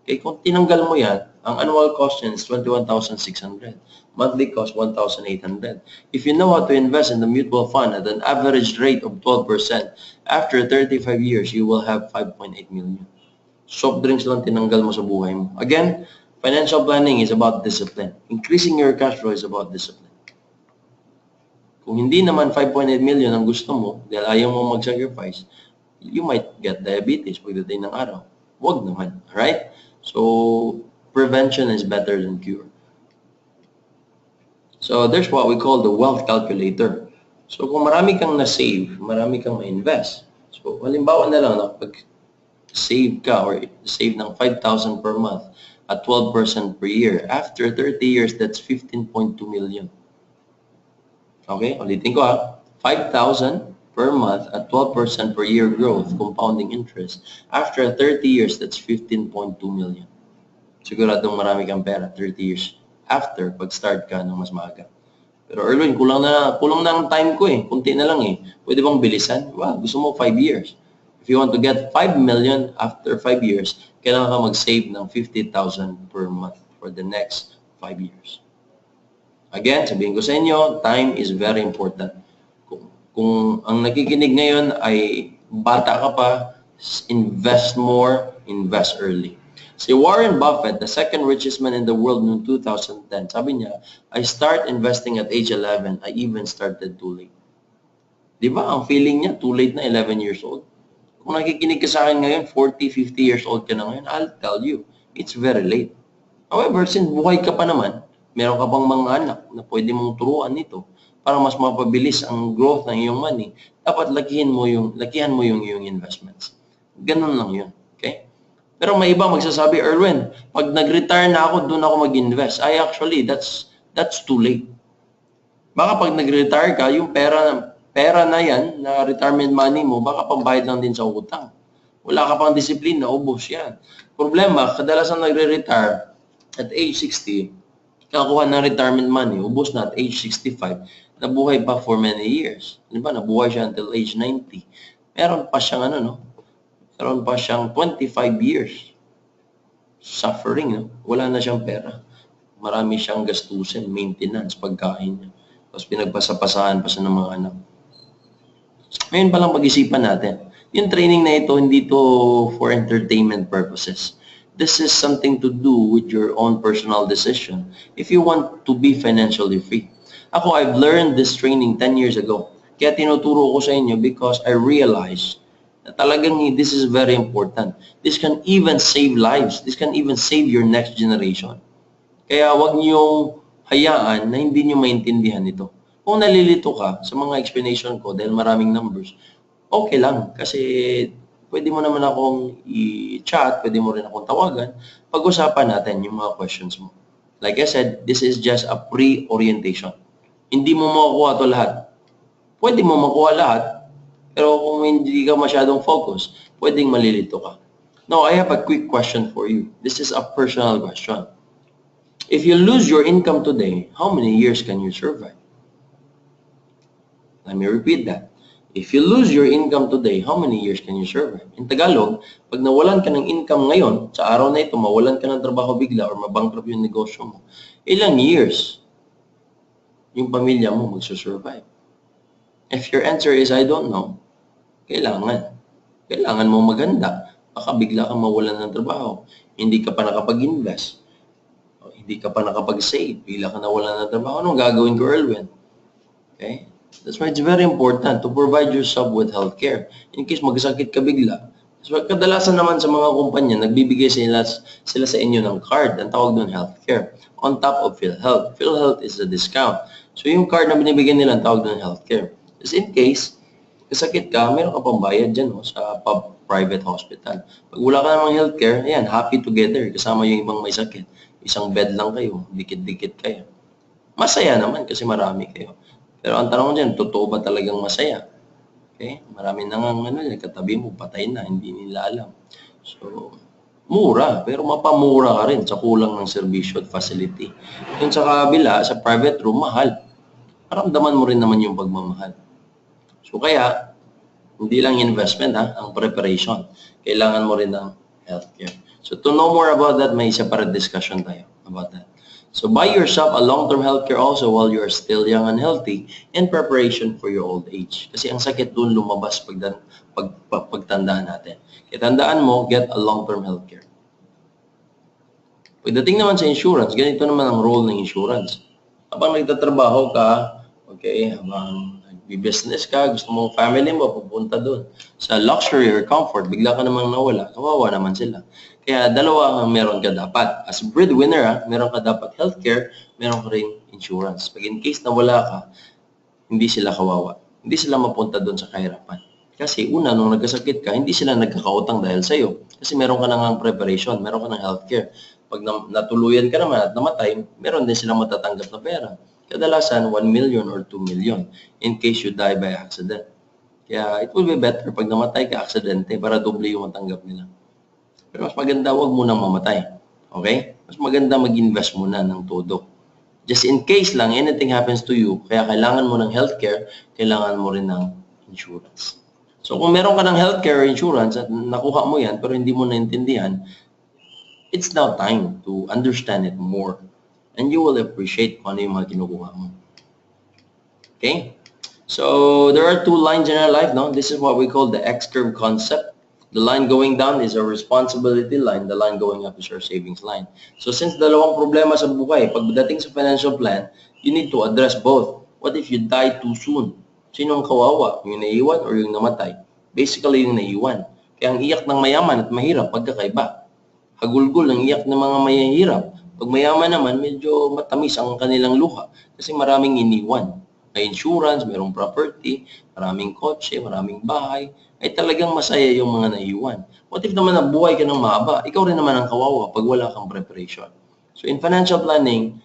Speaker 1: Okay? Kung tinanggal mo yan, ang annual cost yan is 21,600. Monthly cost, 1,800. If you know how to invest in the mutual fund at an average rate of 12%, after 35 years, you will have 5.8 million. Soft drinks lang tinanggal mo sa buhay mo. Again, financial planning is about discipline. Increasing your cash flow is about discipline. Kung hindi naman 5.8 million ang gusto mo, dahil ayaw mo mag-sacrifice, you might get diabetes pagdating ng araw. Huwag naman. Alright? So, prevention is better than cure. So, there's what we call the wealth calculator. So kung marami kang na-save, marami kang ma-invest. So halimbawa na lang, save ka or save ng 5,000 per month at 12% per year. After 30 years, that's 15.2 million. Okay, ulitin ko 5,000 per month at 12% per year growth, compounding interest. After 30 years, that's 15.2 million. Siguradong marami kang pera 30 years after pag-start ka ng mas maaga. Pero Erwin, kulang na ang time ko eh. Kunti na lang eh. Pwede bang bilisan? Well, gusto mo 5 years. If you want to get 5 million after 5 years, kailangan ka mag-save ng 50,000 per month for the next 5 years. Again, sabihin ko sa inyo, time is very important. Kung ang nakikinig ngayon ay bata ka pa, invest more, invest early. Si Warren Buffett, the second richest man in the world noong 2010, sabi niya, I start investing at age 11. I even started too late. Di ba? Ang feeling niya, too late na 11 years old. Kung nakikinig ka sa akin ngayon, 40, 50 years old ka na ngayon, I'll tell you, it's very late. However, since buhay ka pa naman, meron ka pang mga anak na pwede mong turuan nito para mas mapabilis ang growth ng iyong money, dapat lakihan mo yung iyong investments. Ganun lang yun. Okay? Pero may iba magsasabi, Erwin, pag nag-retire na ako, doon ako mag-invest. Actually, that's too late. Baka pag nag-retire ka, yung pera na yan, na retirement money mo, baka pambayad lang din sa utang. Wala ka pang disiplina, ubos yan. Problema, kadalasan nagre-retire at age 60, nakakuha ng retirement money, ubos na at age 65, nabuhay pa for many years. Di ba? Nabuhay siya until age 90. Meron pa siyang meron pa siyang 25 years suffering. Wala na siyang pera. Marami siyang gastusin, maintenance, pagkain niya. Tapos pinagpasapasahan pa siya ng mga anak. Ngayon pa lang pag-isipan natin. Yung training na ito, hindi to for entertainment purposes. This is something to do with your own personal decision if you want to be financially free. Ako, I've learned this training 10 years ago. Kaya tinuturo ko sa inyo because I realized na talagang this is very important. This can even save lives. This can even save your next generation. Kaya wag niyong hayaan na hindi niyo maintindihan ito. Kung nalilito ka sa mga explanation ko dahil maraming numbers, okay lang. Kasi pwede mo naman akong i-chat, pwede mo rin akong tawagan, pag-usapan natin yung mga questions mo. Like I said, this is just a pre-orientation. Hindi mo makukuha ito lahat. Pwede mo makuha lahat, pero kung hindi ka masyadong focus, pwedeng malilito ka. Now, I have a quick question for you. This is a personal question. If you lose your income today, how many years can you survive? Let me repeat that. If you lose your income today, how many years can you survive? In Tagalog, pag nawalan ka ng income ngayon, sa araw na ito, mawalan ka ng trabaho bigla or mabankrupt yung negosyo mo, ilang years yung pamilya mo magsusurvive? If your answer is, I don't know, kailangan mo maganda. Baka bigla kang mawalan ng trabaho. Hindi ka pa nakapag-invest. Hindi ka pa nakapag-save. Bigla ka nawalan ng trabaho. Anong gagawin ko, Erwin? Okay? That's why it's very important to provide yourself with healthcare. In case magsakit ka bigla. So, kadalasan naman sa mga kumpanya, nagbibigay sila sa inyo ng card. Ang tawag doon, healthcare. On top of PhilHealth. PhilHealth is a discount. So, yung card na binibigyan nila, ang tawag doon, healthcare. Just in case, kasakit ka, meron ka pang bayad dyan sa private hospital. Pag wala ka namang healthcare, ayan, happy together. Kasama yung ibang may sakit. Isang bed lang kayo, dikit-dikit kayo. Masaya naman kasi marami kayo. Pero ang tanong dyan, totoo ba talagang masaya? Okay? Marami na nga katabi mo, patay na, hindi nila alam. So, mura, pero mapamura ka rin sa kulang ng serbisyo at facility. Yung sa kabila, sa private room, mahal. Maramdaman mo rin naman yung pagmamahal. So kaya, hindi lang investment ang preparation. Kailangan mo rin ng healthcare. So to know more about that, may separate discussion tayo about that. So buy yourself a long-term healthcare also while you are still young and healthy in preparation for your old age. Kasi ang sakit doon lumabas pagtandaan natin. Kaya tandaan mo, get a long-term healthcare. Pagdating naman sa insurance, ganito naman ang role ng insurance. Habang nagtatrabaho ka, okay, habang nag-business ka, gusto mong family mo, pupunta doon. Sa luxury or comfort, bigla ka namang nawala, kawawa naman sila. Kaya dalawa ang meron ka dapat. As breadwinner, meron ka dapat healthcare, meron ka rin insurance. Pag in case nawala ka, hindi sila kawawa. Hindi sila mapunta doon sa kahirapan. Kasi una, nung nagkasakit ka, hindi sila nagkakautang dahil sa'yo. Kasi meron ka nang preparation, meron ka ng healthcare. Pag natuluyan ka naman at namatay, meron din silang matatanggap na pera. Kadalasan, 1 million or 2 million in case you die by accident. Kaya it will be better pag namatay ka aksidente para doble yung matanggap nila. Pero mas maganda, wag mo nang mamatay. Okay? Mas maganda mag-invest muna ng todo. Just in case lang anything happens to you, kaya kailangan mo ng healthcare, kailangan mo rin ng insurance. So kung meron ka ng healthcare insurance at nakuha mo yan pero hindi mo naintindihan, it's now time to understand it more. And you will appreciate kung ano yung mga kinukuha mo. Okay? So there are two lines in our life, no? This is what we call the X-curve concept. The line going down is our responsibility line. The line going up is our savings line. So since dalawang problema sa buhay, pagdating sa financial plan, you need to address both. What if you die too soon? Sinong kawawa? Yung naiwan or yung namatay? Basically, yung naiwan. Kaya ang iyak ng mayaman at mahirap, pagkakaiba. Hagulgul ang iyak ng mga mahihirap. Pag mayaman naman, medyo matamis ang kanilang luha kasi maraming iniwan. May insurance, mayroong property, maraming kotse, maraming bahay, ay talagang masaya yung mga naiwan. What if naman nabuhay ka ng mahaba? Ikaw rin naman ang kawawa pag wala kang preparation. So in financial planning,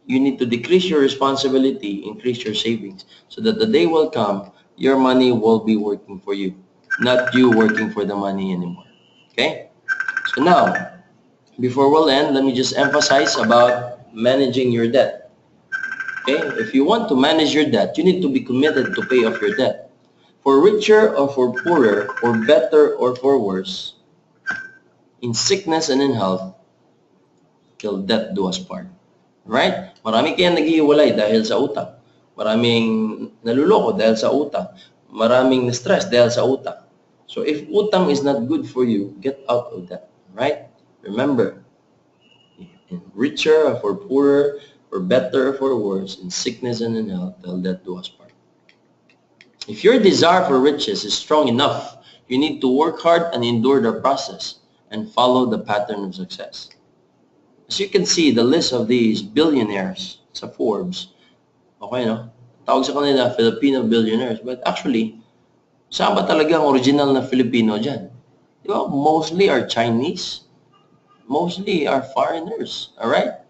Speaker 1: you need to decrease your responsibility, increase your savings, so that the day will come, your money will be working for you, not you working for the money anymore. Okay? So now, before we'll end, let me just emphasize about managing your debt. Okay? If you want to manage your debt, you need to be committed to pay off your debt. For richer or for poorer, for better or for worse, in sickness and in health, till death do us part. Right? Marami kayang naghihiwalay dahil sa utang. Maraming naluloko dahil sa utang. Maraming na-stress dahil sa utang. So if utang is not good for you, get out of that. Right? Remember, in richer or for poorer, for better or for worse, in sickness and in health, till death do us part. If your desire for riches is strong enough, you need to work hard and endure the process and follow the pattern of success. As you can see, the list of these billionaires sa Forbes, okay, no? Tawag sa kanila Filipino billionaires, but actually, saan ba talaga ang original na Filipino dyan? Di ba? Mostly are Chinese. Mostly are foreigners. Alright?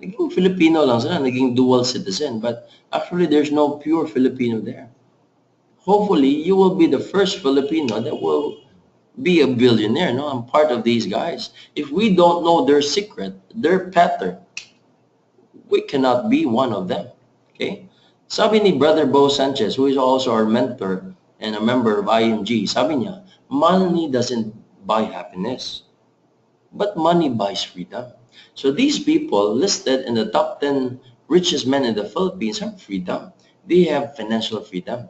Speaker 1: Naging Filipino lang sila, naging dual citizen, but actually there's no pure Filipino there. Hopefully, you will be the first Filipino that will be a billionaire. No, I'm part of these guys. If we don't know their secret, their pattern, we cannot be one of them. Okay? Sabi ni Brother Bo Sanchez, who is also our mentor and a member of IMG, sabi niya, money doesn't buy happiness, but money buys freedom. So these people listed in the top 10 richest men in the Philippines have freedom. They have financial freedom.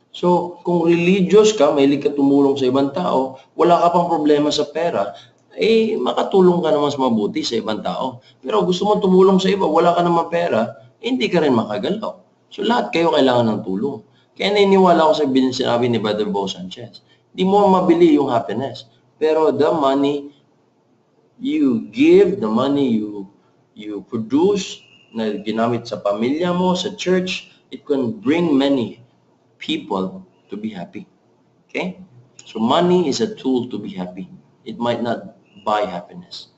Speaker 1: So, kung religious ka, mahilig ka tumulong sa ibang tao, wala ka pang problema sa pera, eh, makatulong ka naman sa mabuti sa ibang tao. Pero gusto mo tumulong sa iba, wala ka naman pera, hindi ka rin makagalaw. So, lahat kayo kailangan ng tulong. Kaya naniniwala ko sa sinabi ni Brother Bo Sanchez, di mo mabili yung happiness. Pero the money you give, the money you produce, na ginamit sa pamilya mo, sa church, it can bring many people to be happy. Okay? So money is a tool to be happy. It might not buy happiness.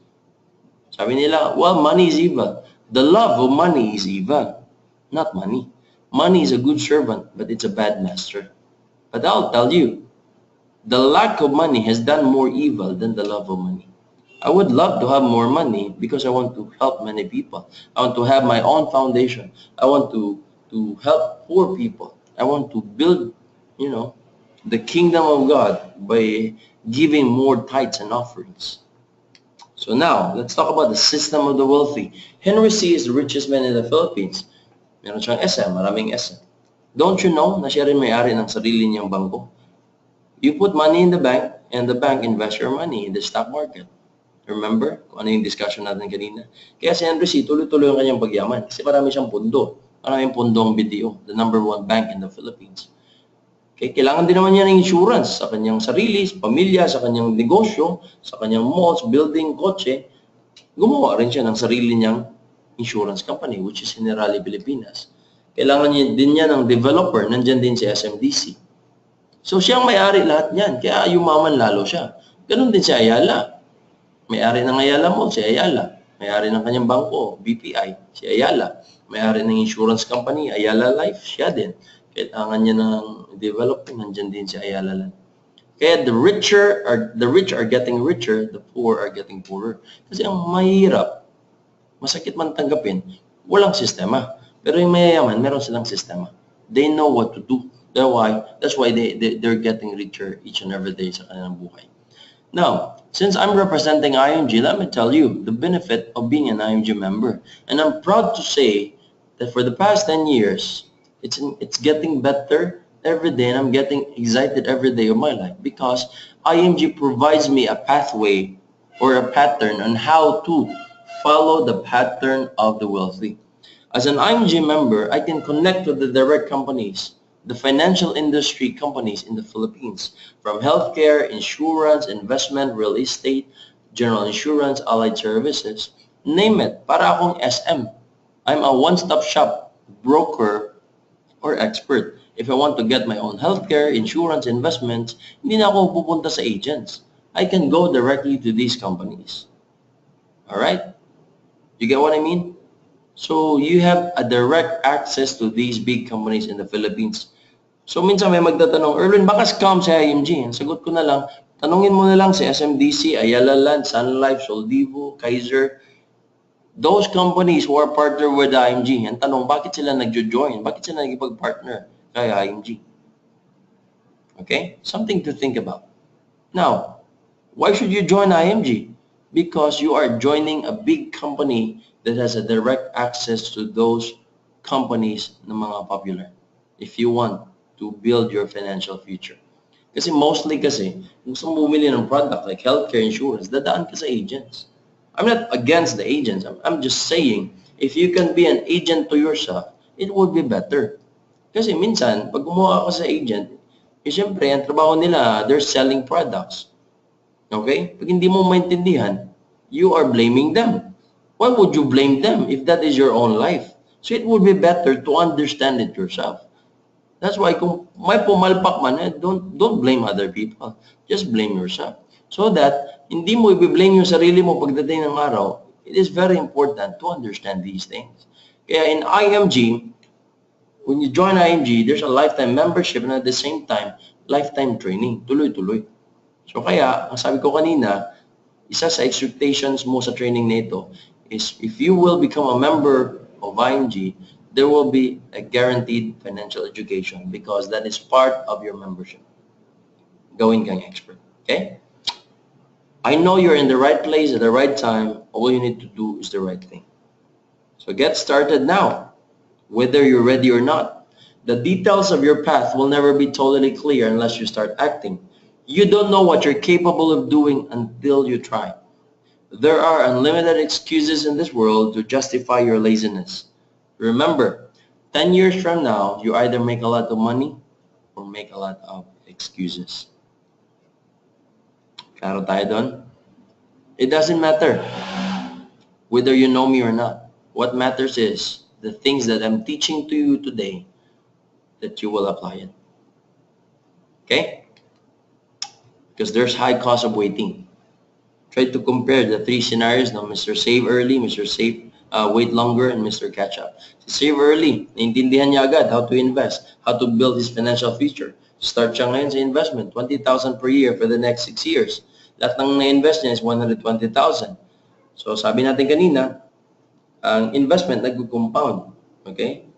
Speaker 1: Sabi nila, well, money is evil. The love of money is evil, not money. Money is a good servant, but it's a bad master. But I'll tell you, the lack of money has done more evil than the love of money. I would love to have more money because I want to help many people. I want to have my own foundation. I want to help poor people. I want to build, the kingdom of God by giving more tithes and offerings. So now, let's talk about the system of the wealthy. Henry C. is the richest man in the Philippines. Meron siyang SM, maraming SM. Don't you know na siya rin may-ari ng sarili niyang bangko? You put money in the bank and the bank invests your money in the stock market. Remember kung ano yung discussion natin kanina? Kaya si Henry C. tuloy-tuloy ang kanyang pagyaman kasi marami siyang pundo. Maraming pundong BDO, the number 1 bank in the Philippines. Okay, kailangan din naman niya ng insurance sa kanyang sarili, sa pamilya, sa kanyang negosyo, sa kanyang malls, building, kotse. Gumawa rin siya ng sarili niyang insurance company, which is Generali Pilipinas. Kailangan din niya ng developer, nandyan din si SMDC. So siyang may-ari lahat niyan, kaya yumaman lalo siya. Ganun din si Ayala. May-ari ng Ayala Mall, si Ayala. May-ari ng kanyang bangko, BPI, si Ayala. May-ari ng insurance company, Ayala Life, siya din. Kailangan niya ng developer, nandyan din si Ayala Land. Kaya the rich are getting richer, the poor are getting poorer. Kasi ang mahirap, masakit man tanggapin, walang sistema. Pero yung mayayaman, meron silang sistema. They know what to do. That's why they're getting richer each and every day sa kanilang buhay. Now, since I'm representing IMG, let me tell you the benefit of being an IMG member. And I'm proud to say that for the past 10 years, it's getting better every day, and I'm getting excited every day of my life because IMG provides me a pathway or a pattern on how to follow the pattern of the wealthy. As an IMG member, I can connect with the direct companies, the financial industry companies in the Philippines, from healthcare, insurance, investment, real estate, general insurance, allied services, name it. Para akong SM. I'm a one-stop shop broker or expert. If I want to get my own healthcare, insurance, investments, hindi na ako pupunta sa agents. I can go directly to these companies. Alright? You get what I mean? So you have a direct access to these big companies in the Philippines. So minsan may magtatanong, Erwin, baka scam si IMG? Ang sagot ko na lang, tanungin mo na lang si SMDC, Ayala Land, Sun Life, Soldivo, Kaiser. Those companies who are partnered with IMG, ang tanong, bakit sila nagjo-join? Bakit sila nagipag-partner kay IMG? Okay? Something to think about. Now, why should you join IMG? Because you are joining a big company that has a direct access to those companies na mga popular. If you want to build your financial future. Kasi mostly kung gusto mo bumili ng product like healthcare insurance, dadaan ka sa agents. I'm not against the agents. I'm just saying, if you can be an agent to yourself, it would be better. Kasi minsan, pag gumawa ka sa agent, siyempre, ang trabaho nila, they're selling products. Okay? Pag hindi mo maintindihan, you are blaming them. Why would you blame them if that is your own life? So it would be better to understand it yourself. That's why kung may pumalpak man, don't blame other people. Just blame yourself. So that hindi mo i-blame yung sarili mo pagdating ng araw, it is very important to understand these things. Kaya in IMG, when you join IMG, there's a lifetime membership and at the same time, lifetime training. Tuloy-tuloy. So kaya, ang sabi ko kanina, isa sa expectations mo sa training nito is if you will become a member of IMG, there will be a guaranteed financial education because that is part of your membership. Gawin kang expert. Okay? I know you're in the right place at the right time. All you need to do is the right thing. So get started now, whether you're ready or not. The details of your path will never be totally clear unless you start acting. You don't know what you're capable of doing until you try. There are unlimited excuses in this world to justify your laziness. Remember, 10 years from now, you either make a lot of money or make a lot of excuses. Klaro tayo doon? It doesn't matter whether you know me or not. What matters is the things that I'm teaching to you today that you will apply it. Okay? Because there's high cost of waiting. Try to compare the three scenarios now, Mr. Save Early, Mr. Save Wait Longer, and Mr. Catch Up. Si Save Early, naintindihan niya agad how to invest, how to build his financial future. Start siya ngayon sa investment, 20,000 per year for the next 6 years. Lahat ng na-invest niya is 120,000. So sabi natin kanina, ang investment nag-compound. Okay?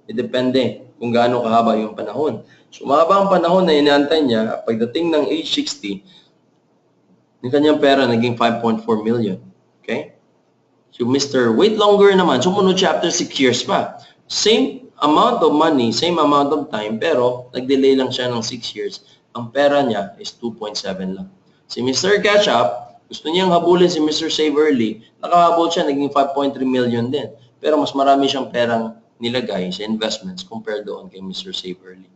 Speaker 1: Depende kung gaano kahaba yung panahon. So mahaba ang panahon na inaantay niya, pagdating ng age 60, yung kanyang pera naging 5.4 million. Okay? So Mr. Wait Longer naman, sumunod siya after 6 years pa. Same amount of money, same amount of time, pero nag-delay lang siya ng 6 years. Ang pera niya is 2.7 lang. Si Mr. Catch Up, gusto niyang habulin si Mr. Save Early, nakahabol siya, naging 5.3 million din. Pero mas marami siyang perang nilagay sa investments compared doon kay Mr. Save Early.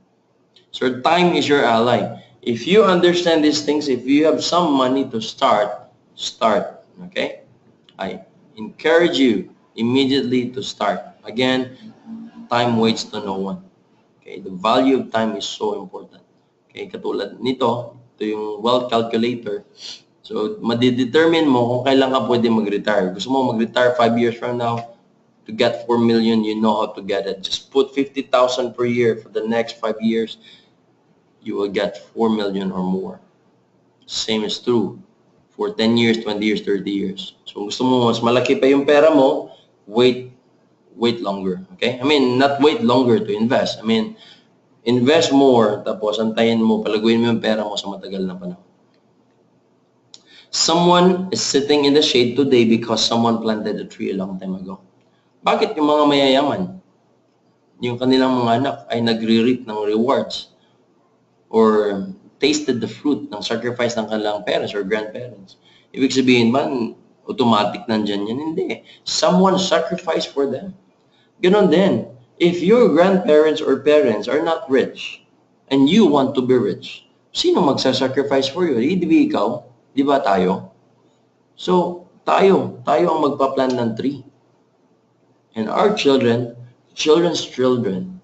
Speaker 1: So time is your ally. If you understand these things, if you have some money to start. Okay? I encourage you immediately to start. Again, time waits to no one. Okay, the value of time is so important. Okay, katulad nito, ito yung wealth calculator. So, madidetermine mo kung kailan ka pwede mag-retire. Gusto mo mag-retire 5 years from now, to get 4 million, you know how to get it. Just put 50,000 per year for the next 5 years, you will get 4 million or more. Same is true for 10 years, 20 years, 30 years. So, gusto mo mas malaki pa yung pera mo, wait longer. Okay? I mean, not wait longer to invest. I mean, invest more, tapos antayin mo, palaguin mo yung pera mo sa matagal na panahon. Someone is sitting in the shade today because someone planted a tree a long time ago. Bakit yung mga mayayaman, yung kanilang mga anak ay nagre-reap ng rewards or tasted the fruit ng sacrifice ng kanilang parents or grandparents? Ibig sabihin ba, automatic nandyan yan? Hindi. Someone sacrificed for them. Ganon din. If your grandparents or parents are not rich and you want to be rich, sino magsasacrifice for you? Di ba ikaw? Di ba tayo? So, tayo ang magpa-plant ng tree. And our children's children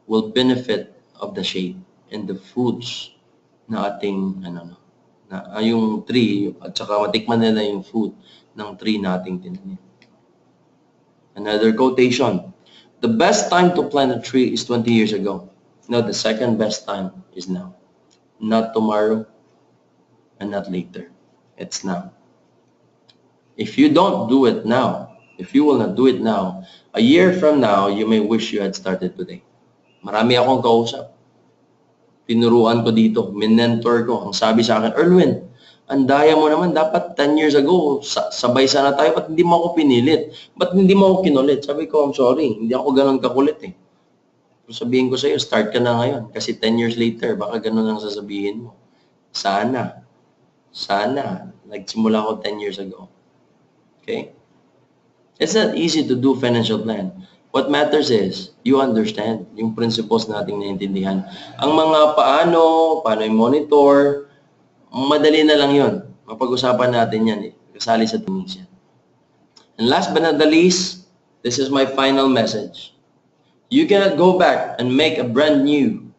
Speaker 1: will benefit of the shade and the fruits na ating, yung tree, at saka matikman nila yung fruit ng tree na ating tinanim. Another quotation, the best time to plant a tree is 20 years ago. No, the second best time is now. Not tomorrow and not later. It's now. If you don't do it now, if you will not do it now, a year from now, you may wish you had started today. Marami akong kausap. Tinuruan ko dito, minentor ko. Ang sabi sa akin, Erwin, ang daya mo naman, dapat 10 years ago, sabay sana tayo, ba't hindi mo ako pinilit? Ba't hindi mo ako kinulit? Sabi ko, I'm sorry, hindi ako ganun kakulit eh. Sabihin ko sa'yo, start ka na ngayon. Kasi 10 years later, baka ganun ang sasabihin mo. Sana, nagsimula ako 10 years ago. Okay? It's not easy to do financial plan. What matters is, you understand yung principles nating naintindihan. Ang mga paano i-monitor, madali na lang yun. Mapag-usapan natin yan eh. Kasali sa tumis yan. And last but not the least, this is my final message. You cannot go back and make a brand new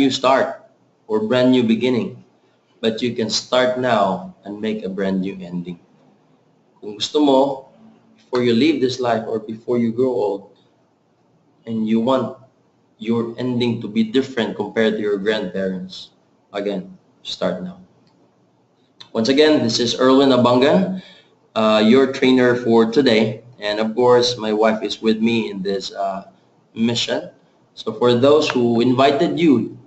Speaker 1: start or brand new beginning. But you can start now and make a brand new ending. Kung gusto mo, before you leave this life or before you grow old, and you want your ending to be different compared to your grandparents, again, start now. Once again, this is Erwin Abangan, your trainer for today. And of course, my wife is with me in this mission. So for those who invited you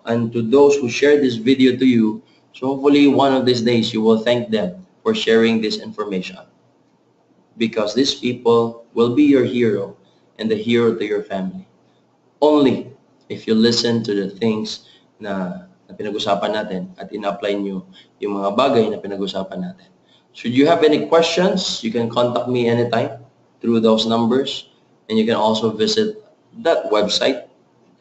Speaker 1: and to those who shared this video to you, so hopefully one of these days you will thank them for sharing this information. Because these people will be your hero and the hero to your family. Only if you listen to the things na pinag-usapan natin at in-apply nyo yung mga bagay na pinag-usapan natin. Should you have any questions, you can contact me anytime through those numbers. And you can also visit that website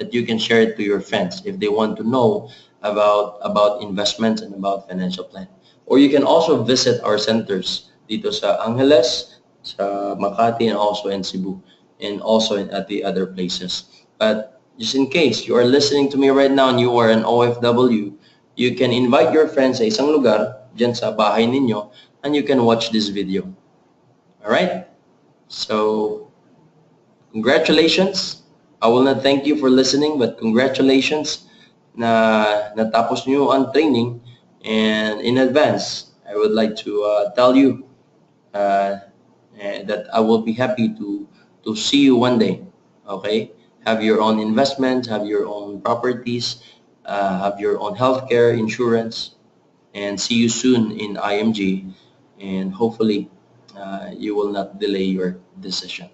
Speaker 1: that you can share it to your friends if they want to know about investments and about financial plan. Or you can also visit our centers dito sa Angeles, sa Makati, and also in Cebu, and also at the other places. But just in case you are listening to me right now and you are an OFW, you can invite your friends sa isang lugar, dyan sa bahay ninyo, and you can watch this video. Alright? So, congratulations. I will not thank you for listening, but congratulations na natapos nyo ang training. And in advance, I would like to tell you that I will be happy to see you one day. Okay? Have your own investments, have your own properties, have your own healthcare insurance, and see you soon in IMG. And hopefully, you will not delay your decision.